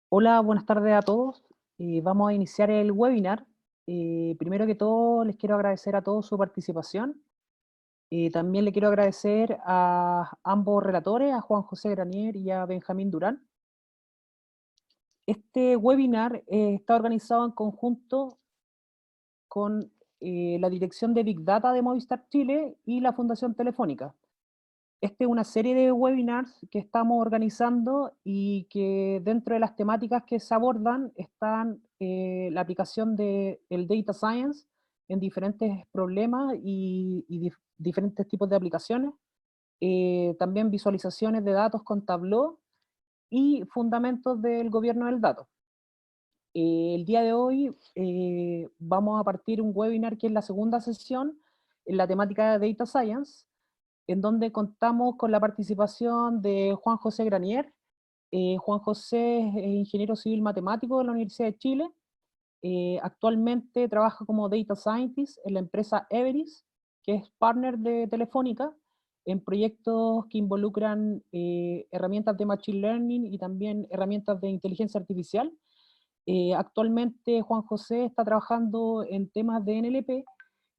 Hola, buenas tardes a todos. Vamos a iniciar el webinar. Primero que todo, les quiero agradecer a todos su participación. También le quiero agradecer a ambos relatores, a Juan José Granier y a Benjamín Durán. Este webinar está organizado en conjunto con la Dirección de Big Data de Movistar Chile y la Fundación Telefónica. Esta es una serie de webinars que estamos organizando y que dentro de las temáticas que se abordan están la aplicación del Data Science en diferentes problemas y diferentes tipos de aplicaciones, también visualizaciones de datos con Tableau y fundamentos del gobierno del dato. El día de hoy vamos a partir un webinar que es la segunda sesión en la temática de Data Science, en donde contamos con la participación de Juan José Granier. Juan José es ingeniero civil matemático de la Universidad de Chile. Actualmente trabaja como Data Scientist en la empresa Everis, que es partner de Telefónica, en proyectos que involucran herramientas de Machine Learning y también herramientas de inteligencia artificial. Actualmente Juan José está trabajando en temas de NLP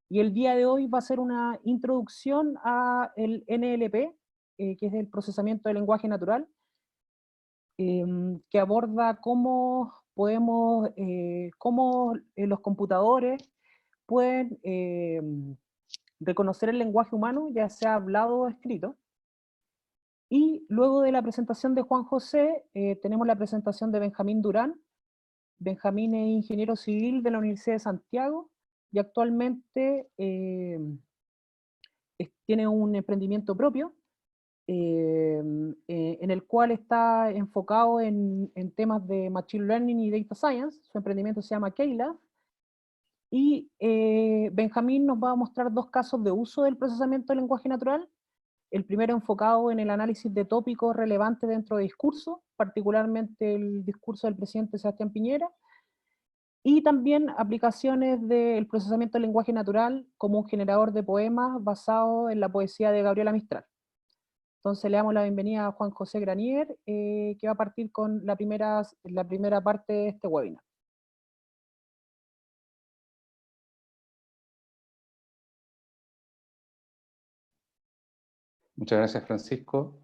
y el día de hoy va a ser una introducción a el NLP, que es el procesamiento del lenguaje natural, que aborda cómo podemos, cómo los computadores pueden reconocer el lenguaje humano, ya sea hablado o escrito. Y luego de la presentación de Juan José, tenemos la presentación de Benjamín Durán. Benjamín es ingeniero civil de la Universidad de Santiago y actualmente tiene un emprendimiento propio en el cual está enfocado en temas de Machine Learning y Data Science. Su emprendimiento se llama Keylab. Y Benjamín nos va a mostrar dos casos de uso del procesamiento del lenguaje natural. El primero enfocado en el análisis de tópicos relevantes dentro de discursos, particularmente el discurso del presidente Sebastián Piñera, y también aplicaciones del procesamiento del lenguaje natural como un generador de poemas basado en la poesía de Gabriela Mistral. Entonces le damos la bienvenida a Juan José Granier, que va a partir con la primera parte de este webinar. Muchas gracias, Francisco.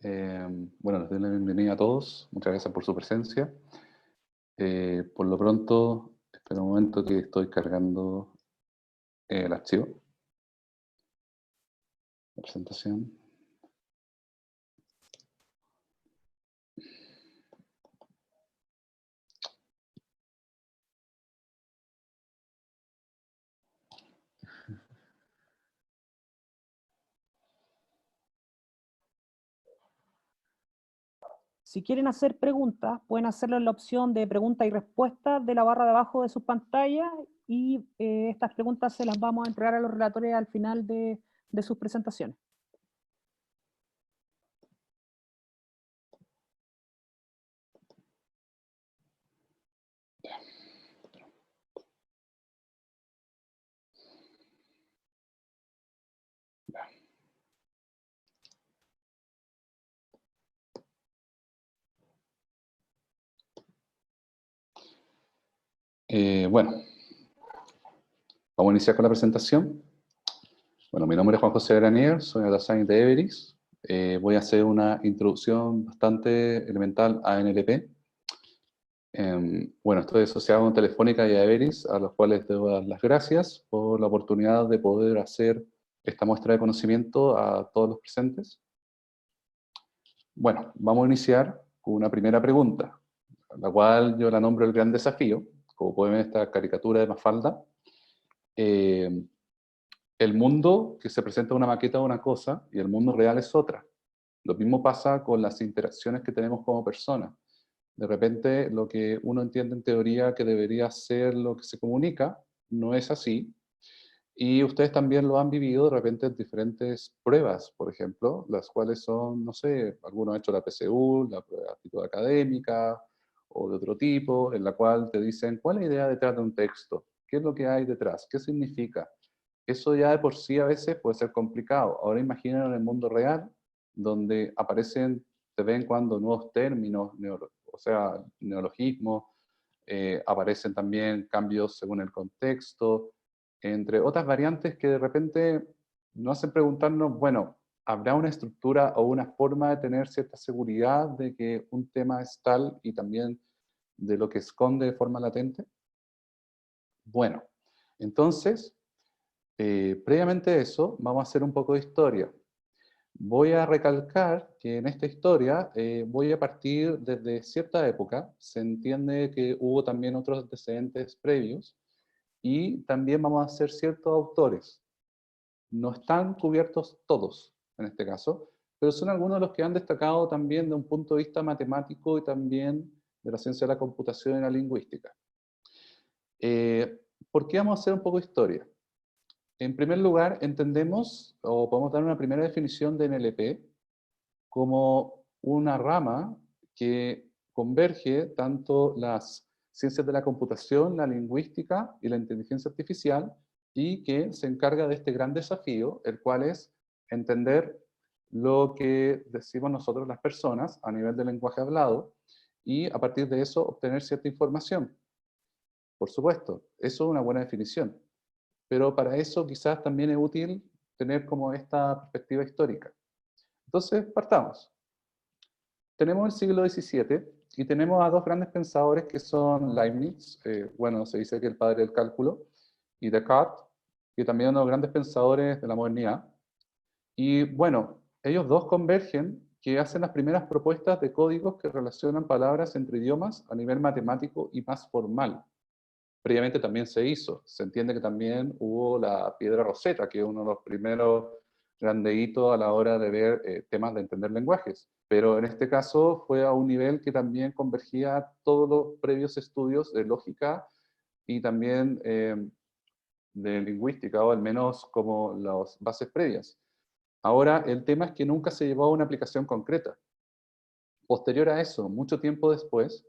Bueno, les doy la bienvenida a todos. Muchas gracias por su presencia. Por lo pronto, espera un momento que estoy cargando el archivo. La presentación. Si quieren hacer preguntas, pueden hacerlo en la opción de preguntas y respuestas de la barra de abajo de sus pantallas y estas preguntas se las vamos a entregar a los relatores al final de sus presentaciones. Bueno, vamos a iniciar con la presentación. Bueno, mi nombre es Juan José Granier, soy Data Scientist de Everis. Voy a hacer una introducción bastante elemental a NLP. Bueno, estoy asociado con Telefónica y a Everis, a los cuales debo dar las gracias por la oportunidad de poder hacer esta muestra de conocimiento a todos los presentes. Bueno, vamos a iniciar con una primera pregunta, la cual yo la nombro el gran desafío. Como pueden ver en esta caricatura de Mafalda, el mundo que se presenta en una maqueta es una cosa y el mundo real es otra. Lo mismo pasa con las interacciones que tenemos como personas. De repente, lo que uno entiende en teoría que debería ser lo que se comunica, no es así. Y ustedes también lo han vivido de repente en diferentes pruebas, por ejemplo, las cuales son, no sé, algunos han hecho la PSU, la prueba de actitud académica, o de otro tipo, en la cual te dicen, ¿cuál es la idea detrás de un texto? ¿Qué es lo que hay detrás? ¿Qué significa? Eso ya de por sí a veces puede ser complicado. Ahora imaginen en el mundo real, donde aparecen de vez en cuando nuevos términos, o sea, neologismos, aparecen también cambios según el contexto, entre otras variantes que de repente nos hacen preguntarnos, bueno, ¿habrá una estructura o una forma de tener cierta seguridad de que un tema es tal y también de lo que esconde de forma latente? Bueno, entonces, previamente a eso, vamos a hacer un poco de historia. Voy a recalcar que en esta historia voy a partir desde cierta época. Se entiende que hubo también otros antecedentes previos y también vamos a hacer ciertos autores. No están cubiertos todos en este caso, pero son algunos de los que han destacado también de un punto de vista matemático y también de la ciencia de la computación y la lingüística. ¿Por qué vamos a hacer un poco de historia? En primer lugar, entendemos o podemos dar una primera definición de NLP como una rama que converge tanto las ciencias de la computación, la lingüística y la inteligencia artificial, y que se encarga de este gran desafío, el cual es entender lo que decimos nosotros las personas a nivel del lenguaje hablado, y a partir de eso obtener cierta información. Por supuesto, eso es una buena definición, pero para eso quizás también es útil tener como esta perspectiva histórica. Entonces, partamos. Tenemos el siglo XVII y tenemos a dos grandes pensadores que son Leibniz, bueno, se dice que el padre del cálculo, y Descartes, que también son los grandes pensadores de la modernidad. Y bueno, ellos dos convergen que hacen las primeras propuestas de códigos que relacionan palabras entre idiomas a nivel matemático y más formal. Previamente también se hizo. Se entiende que también hubo la piedra Rosetta, que es uno de los primeros grandes hitos a la hora de ver temas de entender lenguajes. Pero en este caso fue a un nivel que también convergía todos los previos estudios de lógica y también de lingüística, o al menos como las bases previas. Ahora, el tema es que nunca se llevó a una aplicación concreta. Posterior a eso, mucho tiempo después,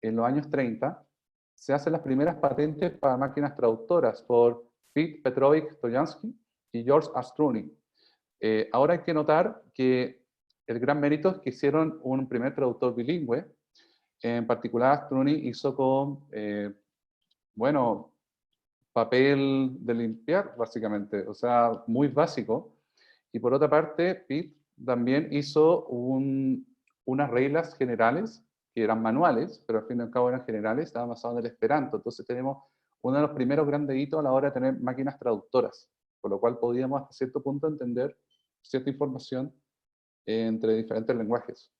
en los años 30, se hacen las primeras patentes para máquinas traductoras por Pete Petrovich-Stoyansky y George Astruny. Ahora hay que notar que el gran mérito es que hicieron un primer traductor bilingüe. En particular, Astruny hizo con, bueno, papel de limpiar, básicamente, o sea, muy básico. Y por otra parte, Pete también hizo unas reglas generales que eran manuales, pero al fin y al cabo eran generales, estaban basados en el Esperanto. Entonces tenemos uno de los primeros grandes hitos a la hora de tener máquinas traductoras, por lo cual podíamos hasta cierto punto entender cierta información entre diferentes lenguajes.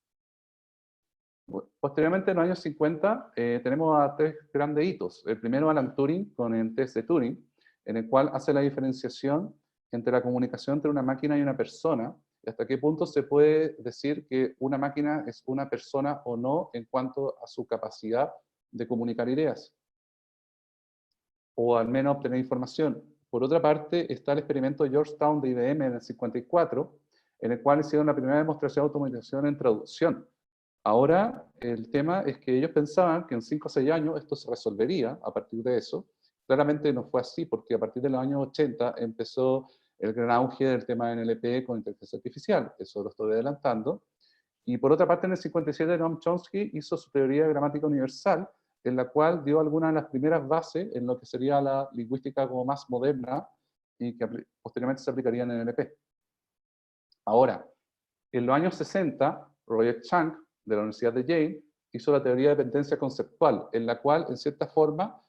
Posteriormente, en los años 50, tenemos a tres grandes hitos. El primero, Alan Turing, con el test de Turing, en el cual hace la diferenciación entre la comunicación entre una máquina y una persona, y hasta qué punto se puede decir que una máquina es una persona o no en cuanto a su capacidad de comunicar ideas, o al menos obtener información. Por otra parte, está el experimento de Georgetown de IBM en el 54, en el cual hicieron la primera demostración de automatización en traducción. Ahora, el tema es que ellos pensaban que en 5 o 6 años esto se resolvería a partir de eso. Claramente no fue así, porque a partir de los años 80 empezó el gran auge del tema de NLP con inteligencia artificial. Eso lo estoy adelantando. Y por otra parte, en el 57, Noam Chomsky hizo su teoría de gramática universal, en la cual dio algunas de las primeras bases en lo que sería la lingüística como más moderna y que posteriormente se aplicaría en NLP. Ahora, en los años 60, Roger Chang, de la Universidad de Yale, hizo la teoría de dependencia conceptual, en la cual, en cierta forma,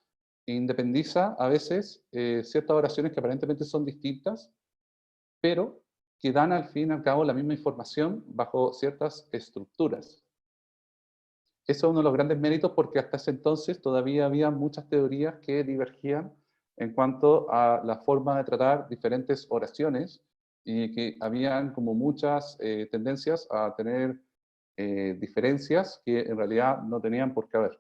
independiza a veces ciertas oraciones que aparentemente son distintas, pero que dan al fin y al cabo la misma información bajo ciertas estructuras. Eso es uno de los grandes méritos porque hasta ese entonces todavía había muchas teorías que divergían en cuanto a la forma de tratar diferentes oraciones y que habían como muchas tendencias a tener diferencias que en realidad no tenían por qué haber.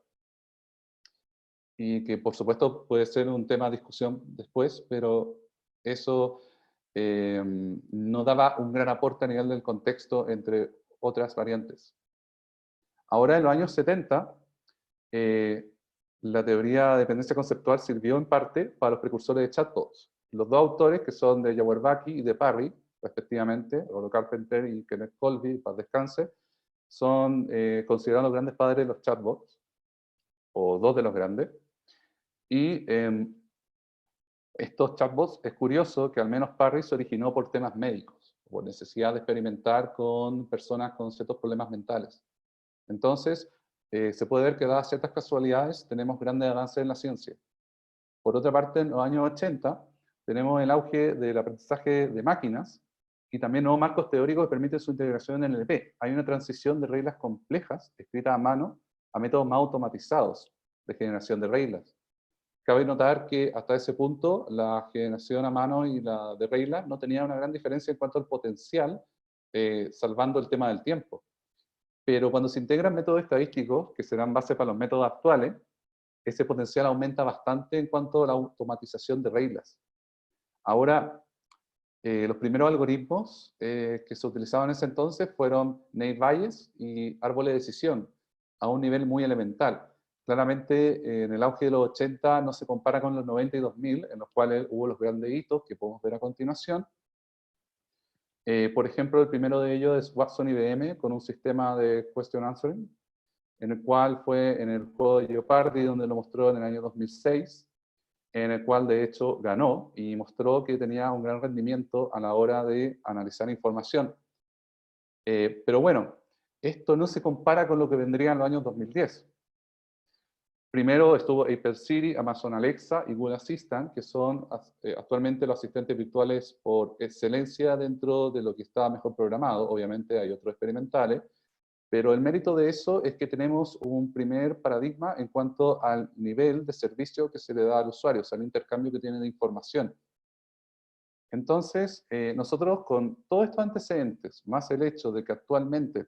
Y que por supuesto puede ser un tema de discusión después, pero eso no daba un gran aporte a nivel del contexto entre otras variantes. Ahora, en los años 70, la teoría de dependencia conceptual sirvió en parte para los precursores de chatbots. Los dos autores, que son de Jauregui y de Parry, respectivamente, Rollo Carpenter y Kenneth Colby, para descanse, son considerados los grandes padres de los chatbots, o dos de los grandes. Y estos chatbots, es curioso que al menos Parry se originó por temas médicos, por necesidad de experimentar con personas con ciertos problemas mentales. Entonces, se puede ver que dadas ciertas casualidades, tenemos grandes avances en la ciencia. Por otra parte, en los años 80, tenemos el auge del aprendizaje de máquinas y también nuevos marcos teóricos que permiten su integración en el NLP. Hay una transición de reglas complejas, escritas a mano, a métodos más automatizados de generación de reglas. Cabe notar que hasta ese punto la generación a mano y la de reglas no tenía una gran diferencia en cuanto al potencial, salvando el tema del tiempo. Pero cuando se integran métodos estadísticos, que serán base para los métodos actuales, ese potencial aumenta bastante en cuanto a la automatización de reglas. Ahora, los primeros algoritmos que se utilizaban en ese entonces fueron Naive Bayes y árboles de decisión, a un nivel muy elemental. Claramente, en el auge de los 80 no se compara con los 90 y 2000, en los cuales hubo los grandes hitos que podemos ver a continuación. Por ejemplo, el primero de ellos es Watson IBM, con un sistema de question answering, en el cual fue en el juego de Jeopardy, donde lo mostró en el año 2006, en el cual de hecho ganó y mostró que tenía un gran rendimiento a la hora de analizar información. Pero bueno, esto no se compara con lo que vendría en los años 2010. Primero estuvo Apple Siri, Amazon Alexa y Google Assistant, que son actualmente los asistentes virtuales por excelencia dentro de lo que está mejor programado. Obviamente hay otros experimentales, pero el mérito de eso es que tenemos un primer paradigma en cuanto al nivel de servicio que se le da al usuario, o sea, el intercambio que tiene de información. Entonces, nosotros con todos estos antecedentes, más el hecho de que actualmente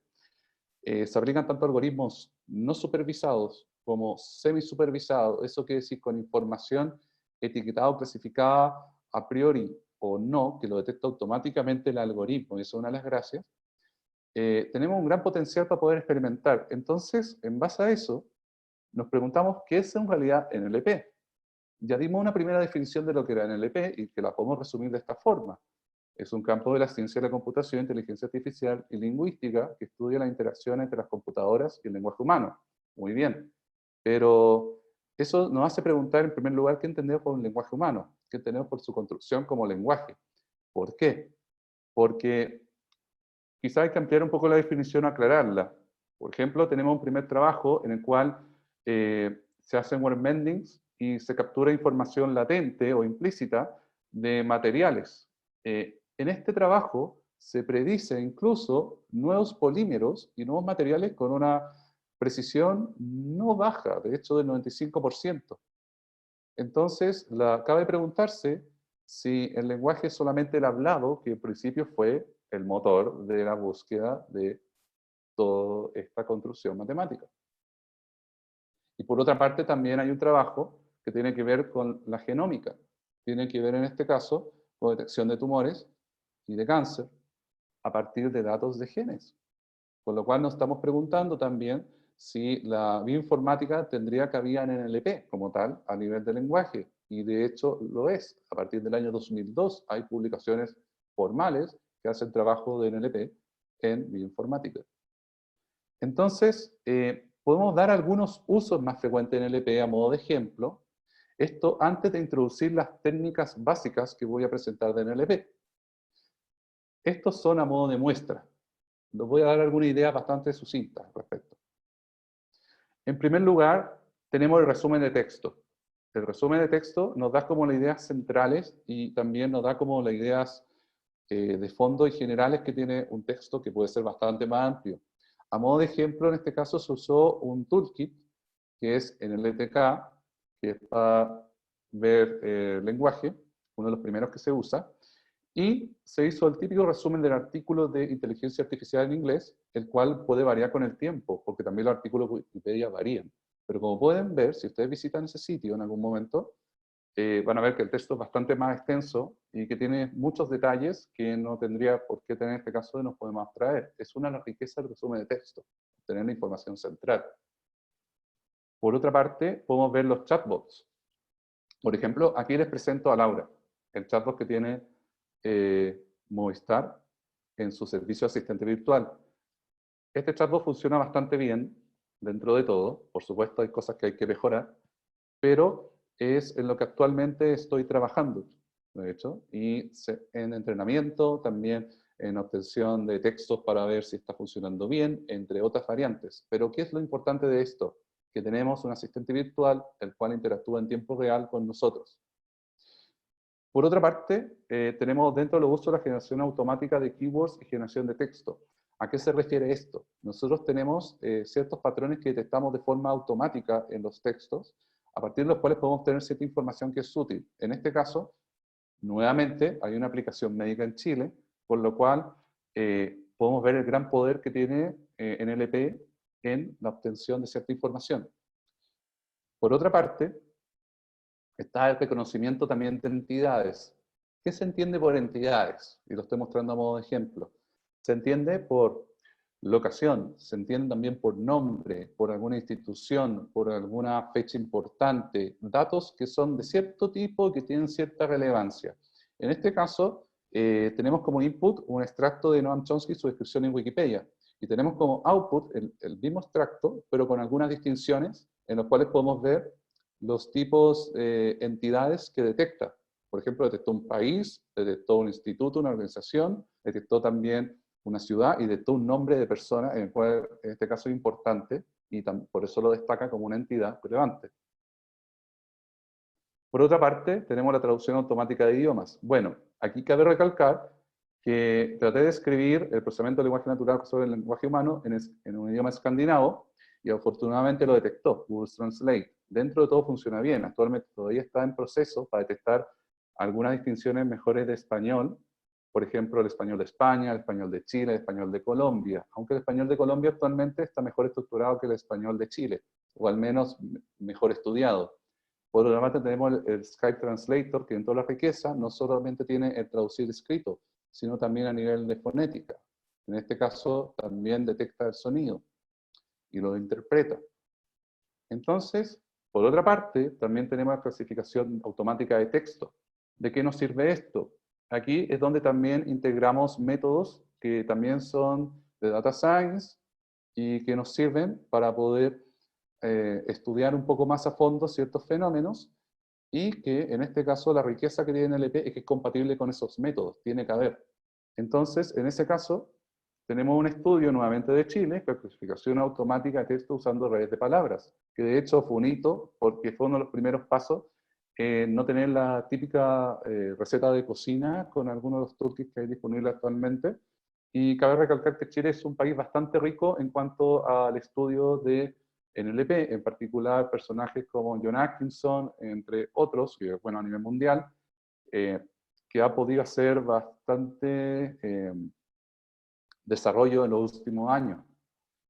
se aplican tanto algoritmos no supervisados como semi-supervisados, eso quiere decir con información etiquetada o clasificada a priori o no, que lo detecta automáticamente el algoritmo, y eso es una de las gracias, tenemos un gran potencial para poder experimentar. Entonces, en base a eso, nos preguntamos qué es en realidad NLP. Ya dimos una primera definición de lo que era NLP y que la podemos resumir de esta forma. Es un campo de la ciencia de la computación, inteligencia artificial y lingüística que estudia la interacción entre las computadoras y el lenguaje humano. Muy bien. Pero eso nos hace preguntar, en primer lugar, ¿qué entendemos por un lenguaje humano? ¿Qué entendemos por su construcción como lenguaje? ¿Por qué? Porque quizá hay que ampliar un poco la definición o aclararla. Por ejemplo, tenemos un primer trabajo en el cual se hacen word bendings y se captura información latente o implícita de materiales. En este trabajo se predice incluso nuevos polímeros y nuevos materiales con una precisión no baja, de hecho del 95%. Entonces, cabe preguntarse si el lenguaje es solamente el hablado, que en principio fue el motor de la búsqueda de toda esta construcción matemática. Y por otra parte, también hay un trabajo que tiene que ver con la genómica. Tiene que ver en este caso con detección de tumores y de cáncer a partir de datos de genes. Con lo cual nos estamos preguntando también si la bioinformática tendría cabida en NLP como tal a nivel de lenguaje. Y de hecho lo es. A partir del año 2002 hay publicaciones formales que hacen trabajo de NLP en bioinformática. Entonces, podemos dar algunos usos más frecuentes en NLP a modo de ejemplo. Esto antes de introducir las técnicas básicas que voy a presentar de NLP. Estos son a modo de muestra. Les voy a dar alguna idea bastante sucinta al respecto. En primer lugar, tenemos el resumen de texto. El resumen de texto nos da como las ideas centrales y también nos da como las ideas de fondo y generales que tiene un texto que puede ser bastante más amplio. A modo de ejemplo, en este caso se usó un toolkit que es en el ETK, que es para ver lenguaje, uno de los primeros que se usa, y se hizo el típico resumen del artículo de inteligencia artificial en inglés, el cual puede variar con el tiempo, porque también los artículos de Wikipedia varían. Pero como pueden ver, si ustedes visitan ese sitio en algún momento, van a ver que el texto es bastante más extenso y que tiene muchos detalles que no tendría por qué tener en este caso y nos podemos abstraer. Es una de las riquezas del resumen de texto, tener la información central. Por otra parte, podemos ver los chatbots. Por ejemplo, aquí les presento a Laura, el chatbot que tiene Movistar en su servicio asistente virtual. Este chatbot funciona bastante bien dentro de todo. Por supuesto, hay cosas que hay que mejorar, pero es en lo que actualmente estoy trabajando, de hecho, y en entrenamiento, también en obtención de textos para ver si está funcionando bien, entre otras variantes. Pero ¿qué es lo importante de esto? Que tenemos un asistente virtual, el cual interactúa en tiempo real con nosotros. Por otra parte, tenemos dentro de los usos la generación automática de keywords y generación de texto. ¿A qué se refiere esto? Nosotros tenemos ciertos patrones que detectamos de forma automática en los textos, a partir de los cuales podemos tener cierta información que es útil. En este caso, nuevamente, hay una aplicación médica en Chile, por lo cual podemos ver el gran poder que tiene NLP en la obtención de cierta información. Por otra parte, está el reconocimiento también de entidades. ¿Qué se entiende por entidades? Y lo estoy mostrando a modo de ejemplo. Se entiende por locación, se entiende también por nombre, por alguna institución, por alguna fecha importante, datos que son de cierto tipo que tienen cierta relevancia. En este caso, tenemos como input un extracto de Noam Chomsky, su descripción en Wikipedia, y tenemos como output el mismo extracto, pero con algunas distinciones en las cuales podemos ver los tipos entidades que detecta. Por ejemplo, detectó un país, detectó un instituto, una organización, detectó también una ciudad y detectó un nombre de persona, en el cual en este caso es importante, y por eso lo destaca como una entidad relevante. Por otra parte, tenemos la traducción automática de idiomas. Bueno, aquí cabe recalcar que traté de escribir el procesamiento del lenguaje natural sobre el lenguaje humano en un idioma escandinavo, y afortunadamente lo detectó, Google Translate. Dentro de todo funciona bien, actualmente todavía está en proceso para detectar algunas distinciones mejores de español, por ejemplo, el español de España, el español de Chile, el español de Colombia, aunque el español de Colombia actualmente está mejor estructurado que el español de Chile, o al menos mejor estudiado. Por otra parte tenemos el Skype Translator, que en toda la riqueza no solamente tiene el traducir escrito, sino también a nivel de fonética. En este caso también detecta el sonido y lo interpreta. Entonces, por otra parte, también tenemos la clasificación automática de texto. ¿De qué nos sirve esto? Aquí es donde también integramos métodos que también son de data science y que nos sirven para poder estudiar un poco más a fondo ciertos fenómenos, y que en este caso la riqueza que tiene NLP es que es compatible con esos métodos, tiene que haber. Entonces, en ese caso, tenemos un estudio nuevamente de Chile, clasificación automática de texto usando redes de palabras, que de hecho fue un hito porque fue uno de los primeros pasos en no tener la típica receta de cocina con algunos de los toolkits que hay disponibles actualmente. Y cabe recalcar que Chile es un país bastante rico en cuanto al estudio de NLP, en particular personajes como John Atkinson, entre otros, que bueno, a nivel mundial, que ha podido hacer bastante desarrollo en los últimos años,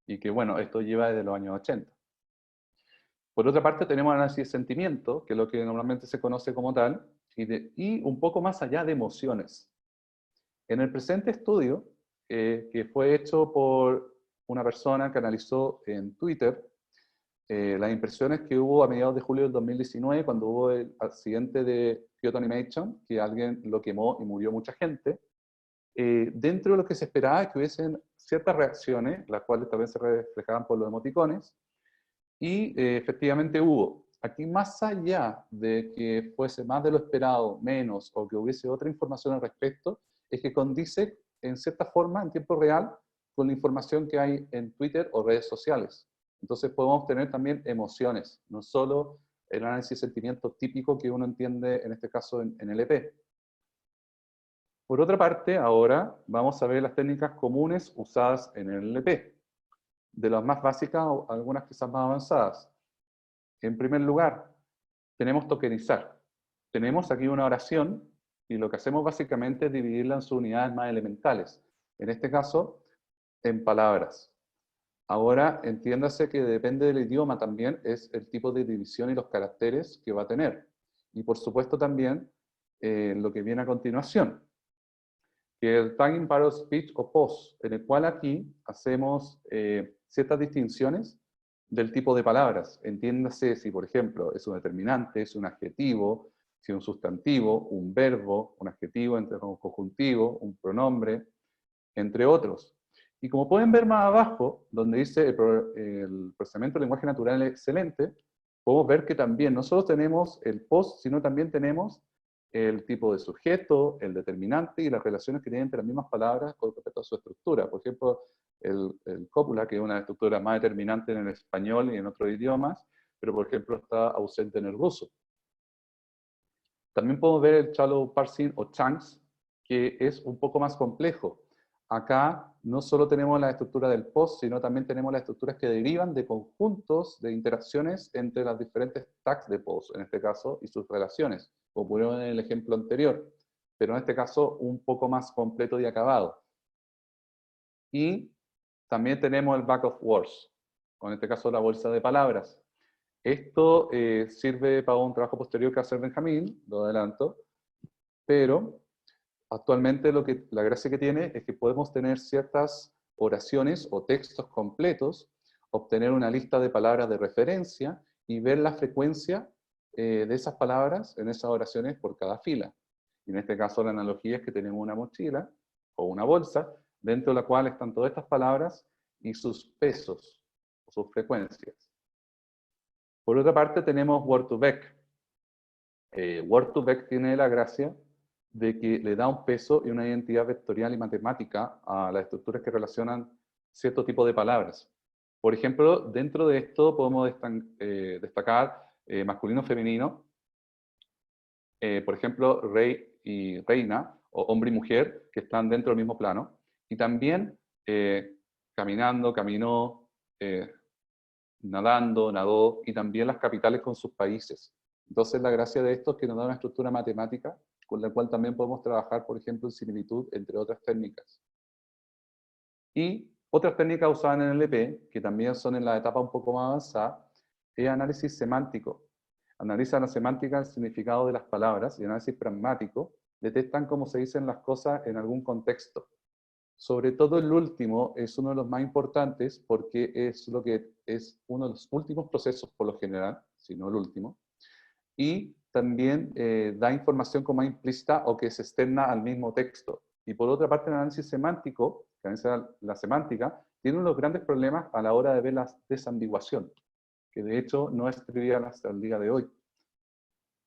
y que bueno, esto lleva desde los años 80. Por otra parte tenemos análisis de sentimiento, que es lo que normalmente se conoce como tal, y un poco más allá de emociones. En el presente estudio, que fue hecho por una persona que analizó en Twitter las impresiones que hubo a mediados de julio del 2019, cuando hubo el accidente de Kyoto Animation, que alguien lo quemó y murió mucha gente, dentro de lo que se esperaba que hubiesen ciertas reacciones, las cuales también se reflejaban por los emoticones, y efectivamente hubo. Aquí, más allá de que fuese más de lo esperado, menos, o que hubiese otra información al respecto, es que condice en cierta forma, en tiempo real, con la información que hay en Twitter o redes sociales. Entonces podemos tener también emociones, no solo el análisis de sentimiento típico que uno entiende en este caso en NLP. Por otra parte, ahora vamos a ver las técnicas comunes usadas en NLP. De las más básicas, algunas quizás más avanzadas. En primer lugar, tenemos tokenizar. Tenemos aquí una oración y lo que hacemos básicamente es dividirla en sus unidades más elementales. En este caso, en palabras. Ahora, entiéndase que depende del idioma también, es el tipo de división y los caracteres que va a tener. Y por supuesto también lo que viene a continuación, que es el tagging parallel speech o POS, en el cual aquí hacemos ciertas distinciones del tipo de palabras. Entiéndase si, por ejemplo, es un determinante, es un adjetivo, si es un sustantivo, un verbo, un adjetivo entre un conjuntivo, un pronombre, entre otros. Y como pueden ver más abajo, donde dice el procesamiento del lenguaje natural excelente, podemos ver que también no solo tenemos el post, sino también tenemos el tipo de sujeto, el determinante y las relaciones que tienen entre las mismas palabras con respecto a su estructura. Por ejemplo, el cópula, que es una estructura más determinante en el español y en otros idiomas, pero por ejemplo está ausente en el ruso. También podemos ver el shallow parsing o chunks, que es un poco más complejo. Acá no solo tenemos la estructura del post, sino también tenemos las estructuras que derivan de conjuntos de interacciones entre las diferentes tags de post, en este caso, y sus relaciones, como pudieron en el ejemplo anterior, pero en este caso un poco más completo y acabado. Y también tenemos el back of words, o en este caso la bolsa de palabras. Esto sirve para un trabajo posterior que va a hacer Benjamín, lo adelanto, pero actualmente la gracia que tiene es que podemos tener ciertas oraciones o textos completos, obtener una lista de palabras de referencia y ver la frecuencia de esas palabras en esas oraciones por cada fila. Y en este caso la analogía es que tenemos una mochila o una bolsa dentro de la cual están todas estas palabras y sus pesos o sus frecuencias. Por otra parte tenemos Word2Vec. Word2Vec tiene la gracia de que le da un peso y una identidad vectorial y matemática a las estructuras que relacionan cierto tipo de palabras. Por ejemplo, dentro de esto podemos destacar masculino-femenino, por ejemplo, rey y reina, o hombre y mujer, que están dentro del mismo plano, y también caminando, caminó, nadando, nadó, y también las capitales con sus países. Entonces la gracia de esto es que nos da una estructura matemática con la cual también podemos trabajar, por ejemplo, en similitud, entre otras técnicas. Y otras técnicas usadas en NLP, que también son en la etapa un poco más avanzada, es análisis semántico. Analizan la semántica, el significado de las palabras, y análisis pragmático, detectan cómo se dicen las cosas en algún contexto. Sobre todo el último es uno de los más importantes porque es lo que es uno de los últimos procesos por lo general, si no el último, y también da información como implícita o que se externa al mismo texto. Y por otra parte, el análisis semántico, que analiza la semántica, tiene unos grandes problemas a la hora de ver la desambiguación, que de hecho no es trivial hasta el día de hoy.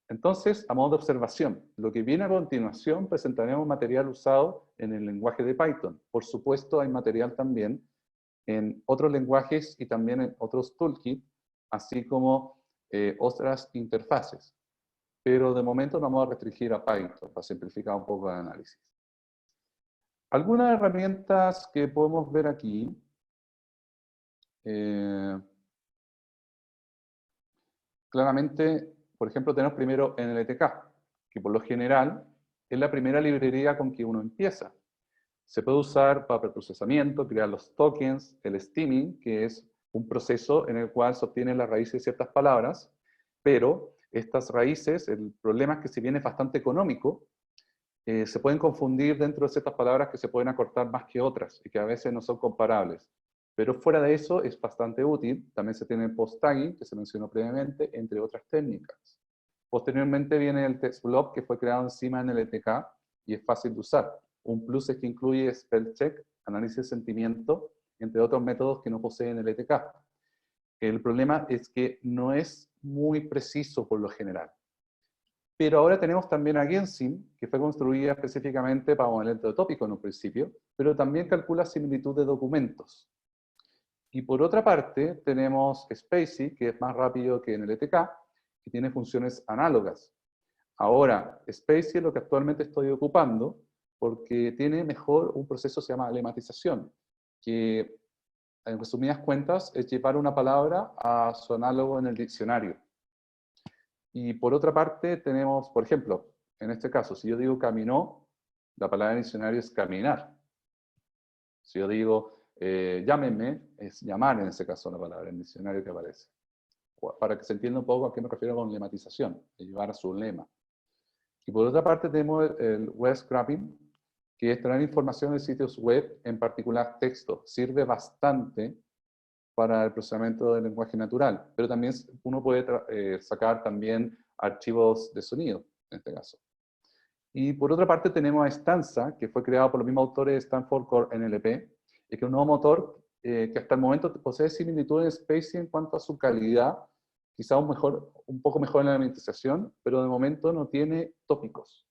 Entonces, a modo de observación, lo que viene a continuación presentaremos material usado en el lenguaje de Python. Por supuesto, hay material también en otros lenguajes y también en otros toolkits, así como otras interfaces. Pero de momento nos vamos a restringir a Python para simplificar un poco el análisis. Algunas herramientas que podemos ver aquí. Claramente, por ejemplo, tenemos primero NLTK, que por lo general es la primera librería con que uno empieza. Se puede usar para preprocesamiento, crear los tokens, el stemming, que es un proceso en el cual se obtienen las raíces de ciertas palabras, pero estas raíces, el problema es que si bien es bastante económico, se pueden confundir dentro de ciertas palabras que se pueden acortar más que otras y que a veces no son comparables. Pero fuera de eso es bastante útil. También se tiene el post-tagging, que se mencionó previamente, entre otras técnicas. Posteriormente viene el text block, que fue creado encima en el ETK y es fácil de usar. Un plus es que incluye spell check, análisis de sentimiento, entre otros métodos que no poseen el ETK. El problema es que no es muy preciso por lo general. Pero ahora tenemos también a Gensim, que fue construida específicamente para un elemento de tópico en un principio, pero también calcula similitud de documentos. Y por otra parte, tenemos Spacy, que es más rápido que en el ETK, que tiene funciones análogas. Ahora, Spacy es lo que actualmente estoy ocupando, porque tiene mejor un proceso que se llama lematización, que en resumidas cuentas es llevar una palabra a su análogo en el diccionario. Y por otra parte tenemos, por ejemplo, en este caso, si yo digo caminó, la palabra en el diccionario es caminar. Si yo digo llámenme, es llamar en ese caso la palabra en el diccionario que aparece. Para que se entienda un poco a qué me refiero con lematización, de llevar a su lema. Y por otra parte tenemos el web scraping, que es traer información de sitios web, en particular texto. Sirve bastante para el procesamiento del lenguaje natural, pero también uno puede sacar también archivos de sonido, en este caso. Y por otra parte tenemos a Stanza, que fue creado por los mismos autores de Stanford Core NLP, es que un nuevo motor que hasta el momento posee similitudes en Space en cuanto a su calidad, quizá un poco mejor en la administración, pero de momento no tiene tópicos,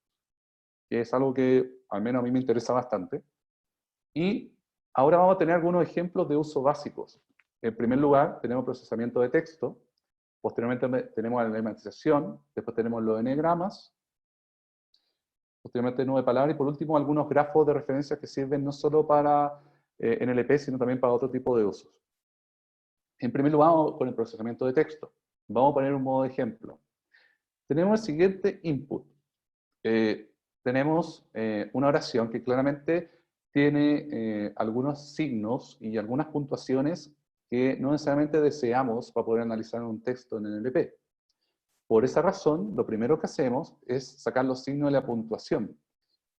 que es algo que al menos a mí me interesa bastante. Y ahora vamos a tener algunos ejemplos de uso básicos. En primer lugar, tenemos procesamiento de texto, posteriormente tenemos la lematización, después tenemos los enegramas, posteriormente nube de palabras, y por último algunos grafos de referencia que sirven no solo para NLP, sino también para otro tipo de usos. En primer lugar, vamos con el procesamiento de texto. Vamos a poner un modo de ejemplo. Tenemos el siguiente input. Tenemos una oración que claramente tiene algunos signos y algunas puntuaciones que no necesariamente deseamos para poder analizar un texto en NLP. Por esa razón, lo primero que hacemos es sacar los signos de la puntuación.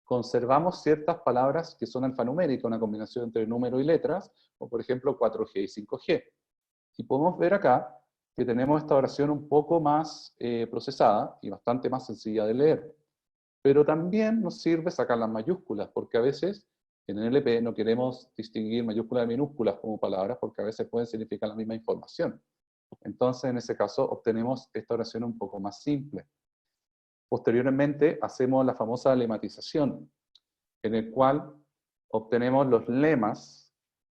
Conservamos ciertas palabras que son alfanuméricas, una combinación entre número y letras, o por ejemplo 4G y 5G. Y podemos ver acá que tenemos esta oración un poco más procesada y bastante más sencilla de leer. Pero también nos sirve sacar las mayúsculas, porque a veces en NLP no queremos distinguir mayúsculas de minúsculas como palabras, porque a veces pueden significar la misma información. Entonces, en ese caso, obtenemos esta oración un poco más simple. Posteriormente, hacemos la famosa lematización, en el cual obtenemos los lemas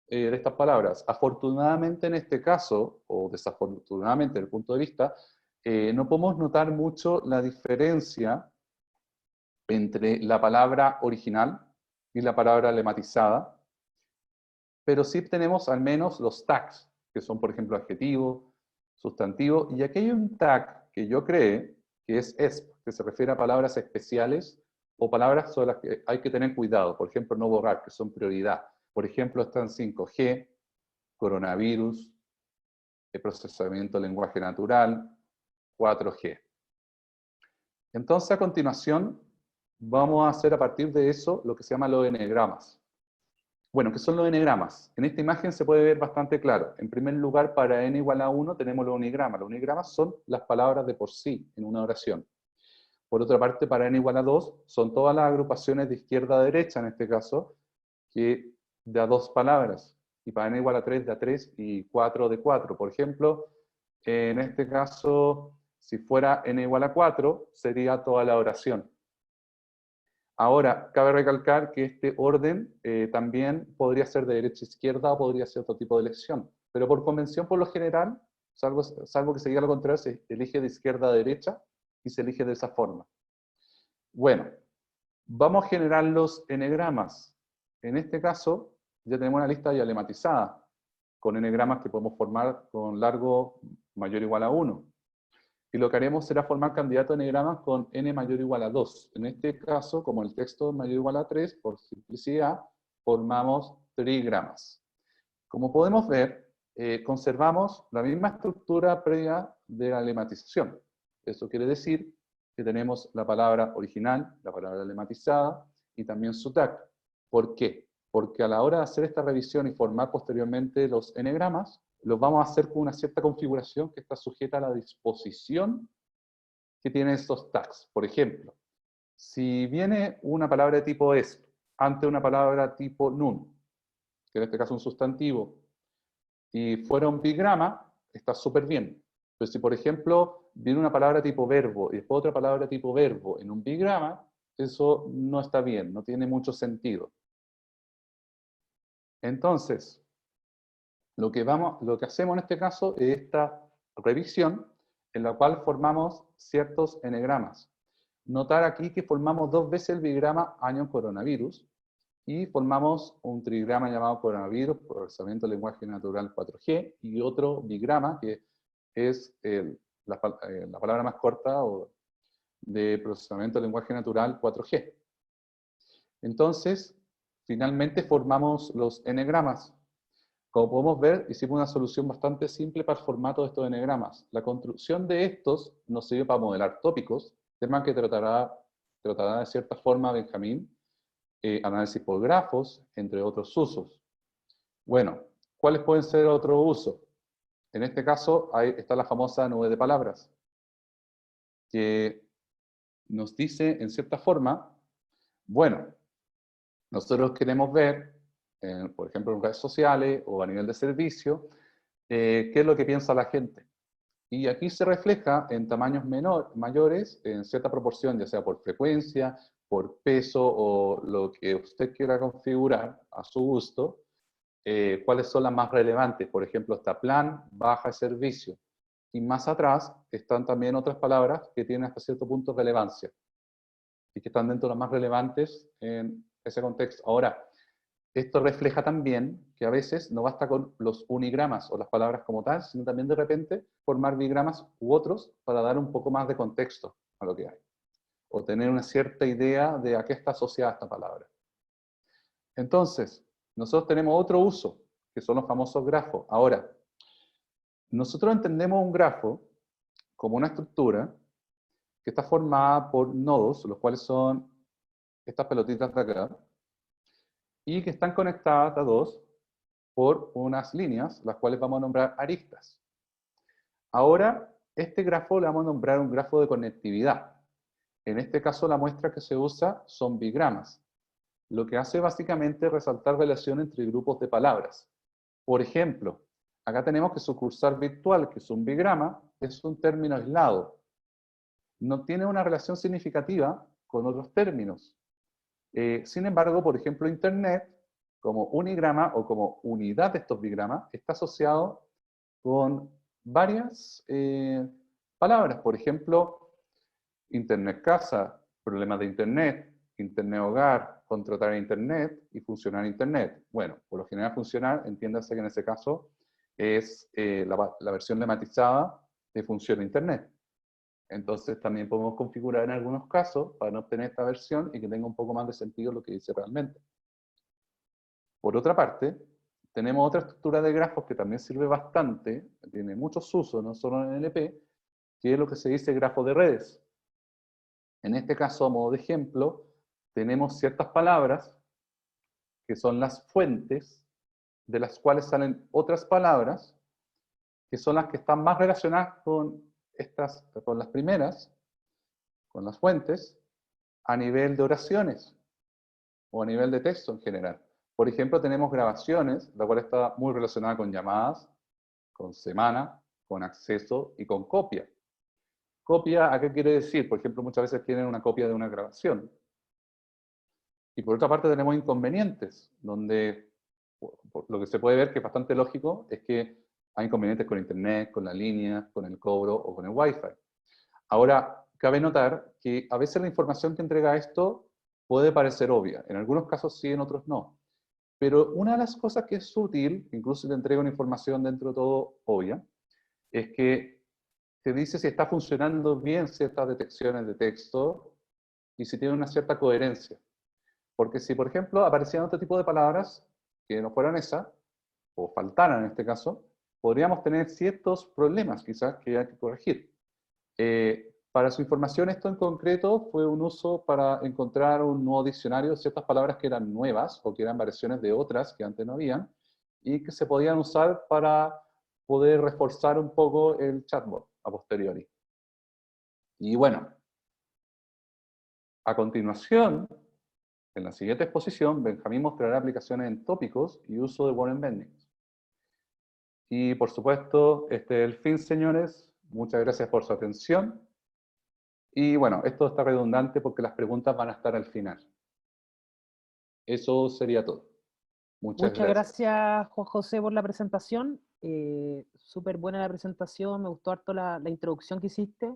de estas palabras. Afortunadamente en este caso, o desafortunadamente desde el punto de vista, no podemos notar mucho la diferencia entre la palabra original y la palabra lematizada, pero sí tenemos al menos los tags, que son por ejemplo adjetivo, sustantivo, y aquí hay un tag que yo creé, que es ESP, que se refiere a palabras especiales o palabras sobre las que hay que tener cuidado, por ejemplo no borrar, que son prioridad. Por ejemplo están 5G, coronavirus, el procesamiento del lenguaje natural, 4G. Entonces a continuación vamos a hacer a partir de eso lo que se llama los enegramas. Bueno, ¿qué son los enegramas? En esta imagen se puede ver bastante claro. En primer lugar, para n igual a 1 tenemos los unigramas. Los unigramas son las palabras de por sí en una oración. Por otra parte, para n igual a 2 son todas las agrupaciones de izquierda a derecha, en este caso, que da dos palabras. Y para n igual a 3 da 3 y 4 de 4. Por ejemplo, en este caso, si fuera n igual a 4, sería toda la oración. Ahora, cabe recalcar que este orden también podría ser de derecha a izquierda o podría ser otro tipo de elección. Pero por convención, por lo general, salvo que se diga lo contrario, se elige de izquierda a derecha y se elige de esa forma. Bueno, vamos a generar los enegramas. En este caso, ya tenemos una lista ya lematizada, con enegramas que podemos formar con largo mayor o igual a 1. Y lo que haremos será formar candidatos a enegramas con n mayor o igual a 2. En este caso, como el texto es mayor o igual a 3, por simplicidad, formamos trigramas. Como podemos ver, conservamos la misma estructura previa de la lematización. Eso quiere decir que tenemos la palabra original, la palabra lematizada y también su tag. ¿Por qué? Porque a la hora de hacer esta revisión y formar posteriormente los enegramas, los vamos a hacer con una cierta configuración que está sujeta a la disposición que tienen estos tags. Por ejemplo, si viene una palabra de tipo ESP ante una palabra tipo NUN, que en este caso es un sustantivo, y fuera un bigrama, está súper bien. Pero si, por ejemplo, viene una palabra tipo verbo y después otra palabra tipo verbo en un bigrama, eso no está bien, no tiene mucho sentido. Entonces, lo que hacemos en este caso es esta revisión en la cual formamos ciertos enegramas. Notar aquí que formamos dos veces el bigrama año coronavirus y formamos un trigrama llamado coronavirus, procesamiento del lenguaje natural 4G, y otro bigrama que es la palabra más corta de procesamiento del lenguaje natural 4G. Entonces, finalmente formamos los enegramas. Como podemos ver, hicimos una solución bastante simple para el formato de estos enegramas. La construcción de estos nos sirve para modelar tópicos, tema que tratará de cierta forma Benjamín, análisis por grafos, entre otros usos. Bueno, ¿cuáles pueden ser otros usos? En este caso, ahí está la famosa nube de palabras, que nos dice, en cierta forma, bueno, nosotros queremos ver por ejemplo, en redes sociales o a nivel de servicio, qué es lo que piensa la gente. Y aquí se refleja en tamaños mayores, en cierta proporción, ya sea por frecuencia, por peso o lo que usted quiera configurar a su gusto, cuáles son las más relevantes. Por ejemplo, está plan, baja, servicio. Y más atrás están también otras palabras que tienen hasta cierto punto relevancia y que están dentro de las más relevantes en ese contexto. Ahora, esto refleja también que a veces no basta con los unigramas o las palabras como tal, sino también de repente formar bigramas u otros para dar un poco más de contexto a lo que hay. O tener una cierta idea de a qué está asociada esta palabra. Entonces, nosotros tenemos otro uso, que son los famosos grafos. Ahora, nosotros entendemos un grafo como una estructura que está formada por nodos, los cuales son estas pelotitas de acá, y que están conectadas a dos por unas líneas, las cuales vamos a nombrar aristas. Ahora, este grafo le vamos a nombrar un grafo de conectividad. En este caso, la muestra que se usa son bigramas, lo que hace básicamente resaltar relación entre grupos de palabras. Por ejemplo, acá tenemos que sucursal virtual, que es un bigrama, es un término aislado. No tiene una relación significativa con otros términos. Sin embargo, por ejemplo, Internet, como unigrama o como unidad de estos bigramas, está asociado con varias palabras. Por ejemplo, Internet casa, problemas de Internet, Internet hogar, contratar Internet y funcionar Internet. Bueno, por lo general funcionar, entiéndase que en ese caso es la versión lematizada de funciona Internet. Entonces también podemos configurar en algunos casos para no obtener esta versión y que tenga un poco más de sentido lo que dice realmente. Por otra parte, tenemos otra estructura de grafos que también sirve bastante, tiene muchos usos, no solo en NLP, que es lo que se dice grafo de redes. En este caso, a modo de ejemplo, tenemos ciertas palabras que son las fuentes, de las cuales salen otras palabras, que son las que están más relacionadas con las primeras, con las fuentes, a nivel de oraciones o a nivel de texto en general. Por ejemplo, tenemos grabaciones, la cual está muy relacionada con llamadas, con semana, con acceso y con copia. Copia, ¿a qué quiere decir? Por ejemplo, muchas veces tienen una copia de una grabación. Y por otra parte tenemos inconvenientes, donde lo que se puede ver que es bastante lógico es que hay inconvenientes con Internet, con la línea, con el cobro o con el Wi-Fi. Ahora, cabe notar que a veces la información que entrega esto puede parecer obvia. En algunos casos sí, en otros no. Pero una de las cosas que es útil, incluso si te entrega una información dentro de todo obvia, es que te dice si está funcionando bien ciertas detecciones de texto y si tiene una cierta coherencia. Porque si, por ejemplo, aparecían otro tipo de palabras que no fueran esas, o faltaran en este caso, podríamos tener ciertos problemas quizás que hay que corregir. Para su información, esto en concreto fue un uso para encontrar un nuevo diccionario de ciertas palabras que eran nuevas o que eran variaciones de otras que antes no habían y que se podían usar para poder reforzar un poco el chatbot a posteriori. Y bueno, a continuación, en la siguiente exposición, Benjamín mostrará aplicaciones en tópicos y uso de word embeddings. Y por supuesto, este es el fin, señores. Muchas gracias por su atención. Y bueno, esto está redundante porque las preguntas van a estar al final. Eso sería todo. Muchas Muchas gracias. gracias, Juan José, por la presentación. Súper buena la presentación, me gustó harto la introducción que hiciste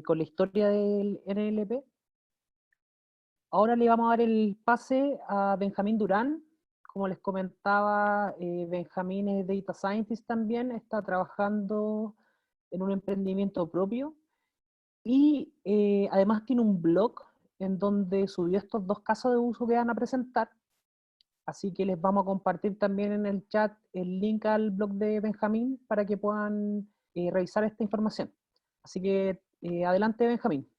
con la historia del NLP. Ahora le vamos a dar el pase a Benjamín Durán. Como les comentaba, Benjamín es Data Scientist también, está trabajando en un emprendimiento propio y además tiene un blog en donde subió estos dos casos de uso que van a presentar. Así que les vamos a compartir también en el chat el link al blog de Benjamín para que puedan revisar esta información. Así que adelante, Benjamín.